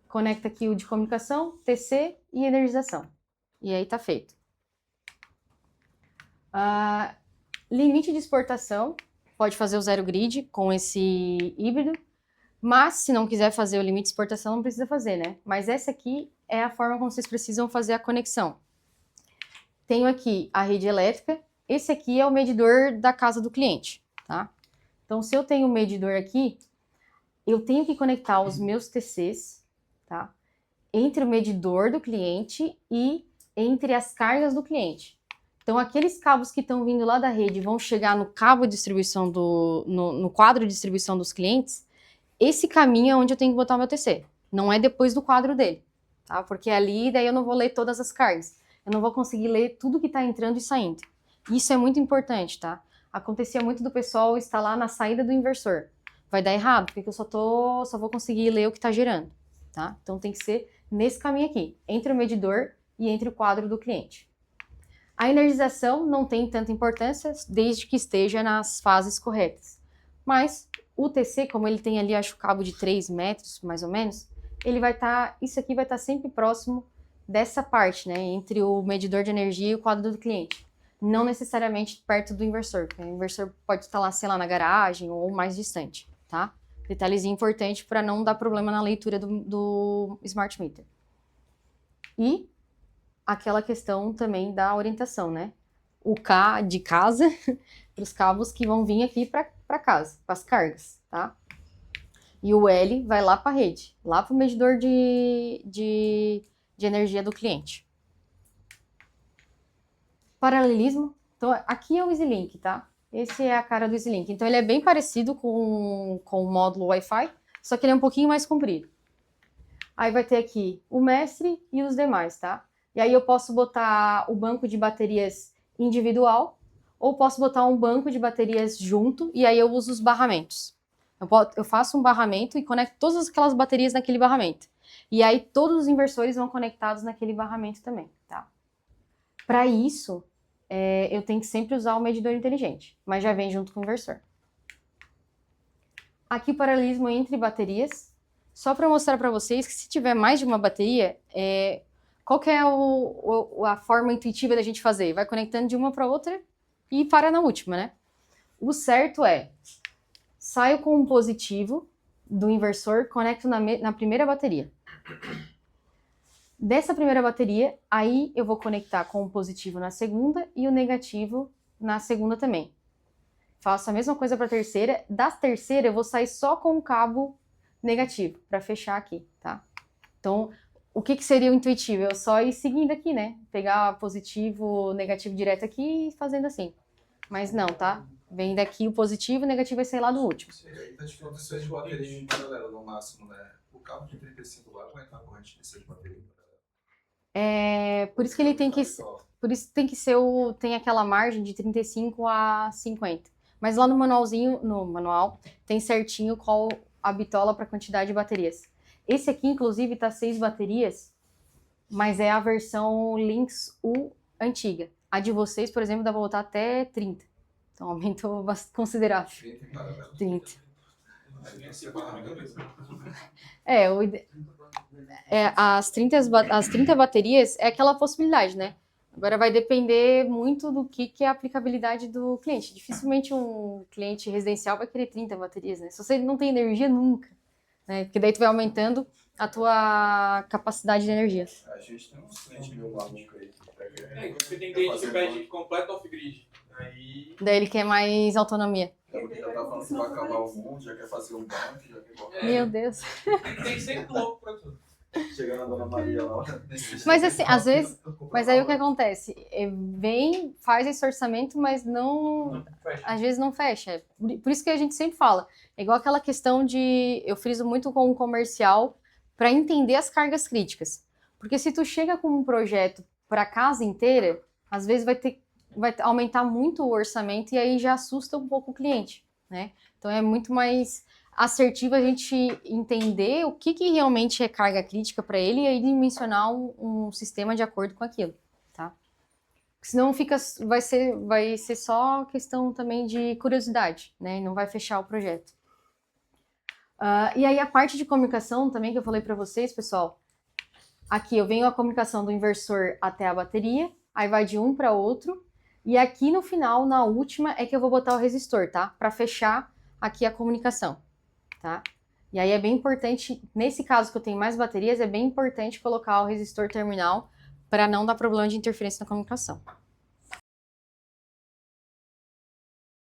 conecta aqui o de comunicação, TC e energização. E aí tá feito. Limite de exportação, pode fazer o zero grid com esse híbrido. Mas, se não quiser fazer o limite de exportação, não precisa fazer, né? Mas essa aqui é a forma como vocês precisam fazer a conexão. Tenho aqui a rede elétrica. Esse aqui é o medidor da casa do cliente, tá? Então, se eu tenho um medidor aqui, eu tenho que conectar os meus TCs, tá? Entre o medidor do cliente e entre as cargas do cliente. Então, aqueles cabos que estão vindo lá da rede vão chegar no cabo de distribuição no quadro de distribuição dos clientes. Esse caminho é onde eu tenho que botar o meu TC. Não é depois do quadro dele, tá? Porque ali, daí eu não vou ler todas as cargas. Eu não vou conseguir ler tudo que está entrando e saindo. Isso é muito importante, tá? Acontecia muito do pessoal estar lá na saída do inversor. Vai dar errado, porque eu só vou conseguir ler o que está gerando, tá? Então tem que ser nesse caminho aqui, entre o medidor e entre o quadro do cliente. A energização não tem tanta importância, desde que esteja nas fases corretas. Mas o TC, como ele tem ali, acho, cabo de 3 metros, mais ou menos, ele vai estar, isso aqui vai estar sempre próximo dessa parte, né, entre o medidor de energia e o quadro do cliente. Não necessariamente perto do inversor, porque o inversor pode estar lá, sei lá, na garagem ou mais distante, tá? Detalhezinho importante para não dar problema na leitura do Smart Meter. E aquela questão também da orientação, né? O K de casa, para os cabos que vão vir aqui para casa, para as cargas, tá? E o L vai lá para a rede, lá para o medidor de energia do cliente. Paralelismo, então aqui é o EasyLink, tá? Esse é a cara do EasyLink. Então ele é bem parecido com o módulo Wi-Fi, só que ele é um pouquinho mais comprido. Aí vai ter aqui o mestre e os demais, tá? E aí eu posso botar o banco de baterias individual, ou posso botar um banco de baterias junto, e aí eu uso os barramentos. Eu faço um barramento e conecto todas aquelas baterias naquele barramento. E aí todos os inversores vão conectados naquele barramento também, tá? Para isso, eu tenho que sempre usar o medidor inteligente, mas já vem junto com o inversor. Aqui o paralelismo entre baterias, só para mostrar para vocês que se tiver mais de uma bateria, qual que é a forma intuitiva da gente fazer? Vai conectando de uma para outra e para na última, né? O certo é, saio com um positivo do inversor, conecto na primeira bateria. Dessa primeira bateria, aí eu vou conectar com o positivo na segunda e o negativo na segunda também. Faço a mesma coisa para a terceira. Da terceira, eu vou sair só com o cabo negativo, para fechar aqui, tá? Então, o que seria o intuitivo? Eu só ir seguindo aqui, né? Pegar positivo, negativo direto aqui e fazendo assim. Mas não, tá? Vem daqui o positivo e o negativo vai sair lá do último. E aí tá de condições de bateria em paralelo no máximo, né? O cabo de 35 vai aguentar a corrente de 6 de bateria em paralelo. Por isso que ele tem que Por isso tem que ser tem aquela margem de 35 a 50. Mas lá no manual, tem certinho qual a bitola para quantidade de baterias. Esse aqui, inclusive, tá 6 baterias, mas é a versão Lynx U antiga. A de vocês, por exemplo, dá pra botar até 30. Então aumentou bastante considerável. 30 em paralelo. 30. Aí você separa a cabeça. As 30 baterias é aquela possibilidade, né? Agora vai depender muito do que é a aplicabilidade do cliente. Dificilmente um cliente residencial vai querer 30 baterias, né? Se você não tem energia, nunca. Né? Porque daí tu vai aumentando a tua capacidade de energia. A gente tem uns clientes meio malucos aí. Você tem cliente que pede completo off-grid. Aí. Daí ele quer mais autonomia. É porque já tá falando que vai acabar o mundo, já quer fazer um banco, já quer colocar. Meu Deus. Tem sempre louco pra tudo. Chegando a Dona Maria lá. Mas assim, às vezes... Mas aí o que acontece? Vem, faz esse orçamento, mas não... Às vezes não fecha. Por isso que a gente sempre fala. É igual aquela questão de... Eu friso muito com o comercial para entender as cargas críticas. Porque se tu chega com um projeto para a casa inteira, às vezes vai aumentar muito o orçamento e aí já assusta um pouco o cliente, né? Então é muito mais assertivo a gente entender o que realmente é carga crítica para ele e aí dimensionar um sistema de acordo com aquilo, tá? Senão vai ser só questão também de curiosidade, né? E não vai fechar o projeto. E aí a parte de comunicação também que eu falei para vocês, pessoal, aqui eu venho a comunicação do inversor até a bateria, aí vai de um para outro, e aqui no final, na última, é que eu vou botar o resistor, tá? Para fechar aqui a comunicação, tá? E aí é bem importante, nesse caso que eu tenho mais baterias, é bem importante colocar o resistor terminal para não dar problema de interferência na comunicação.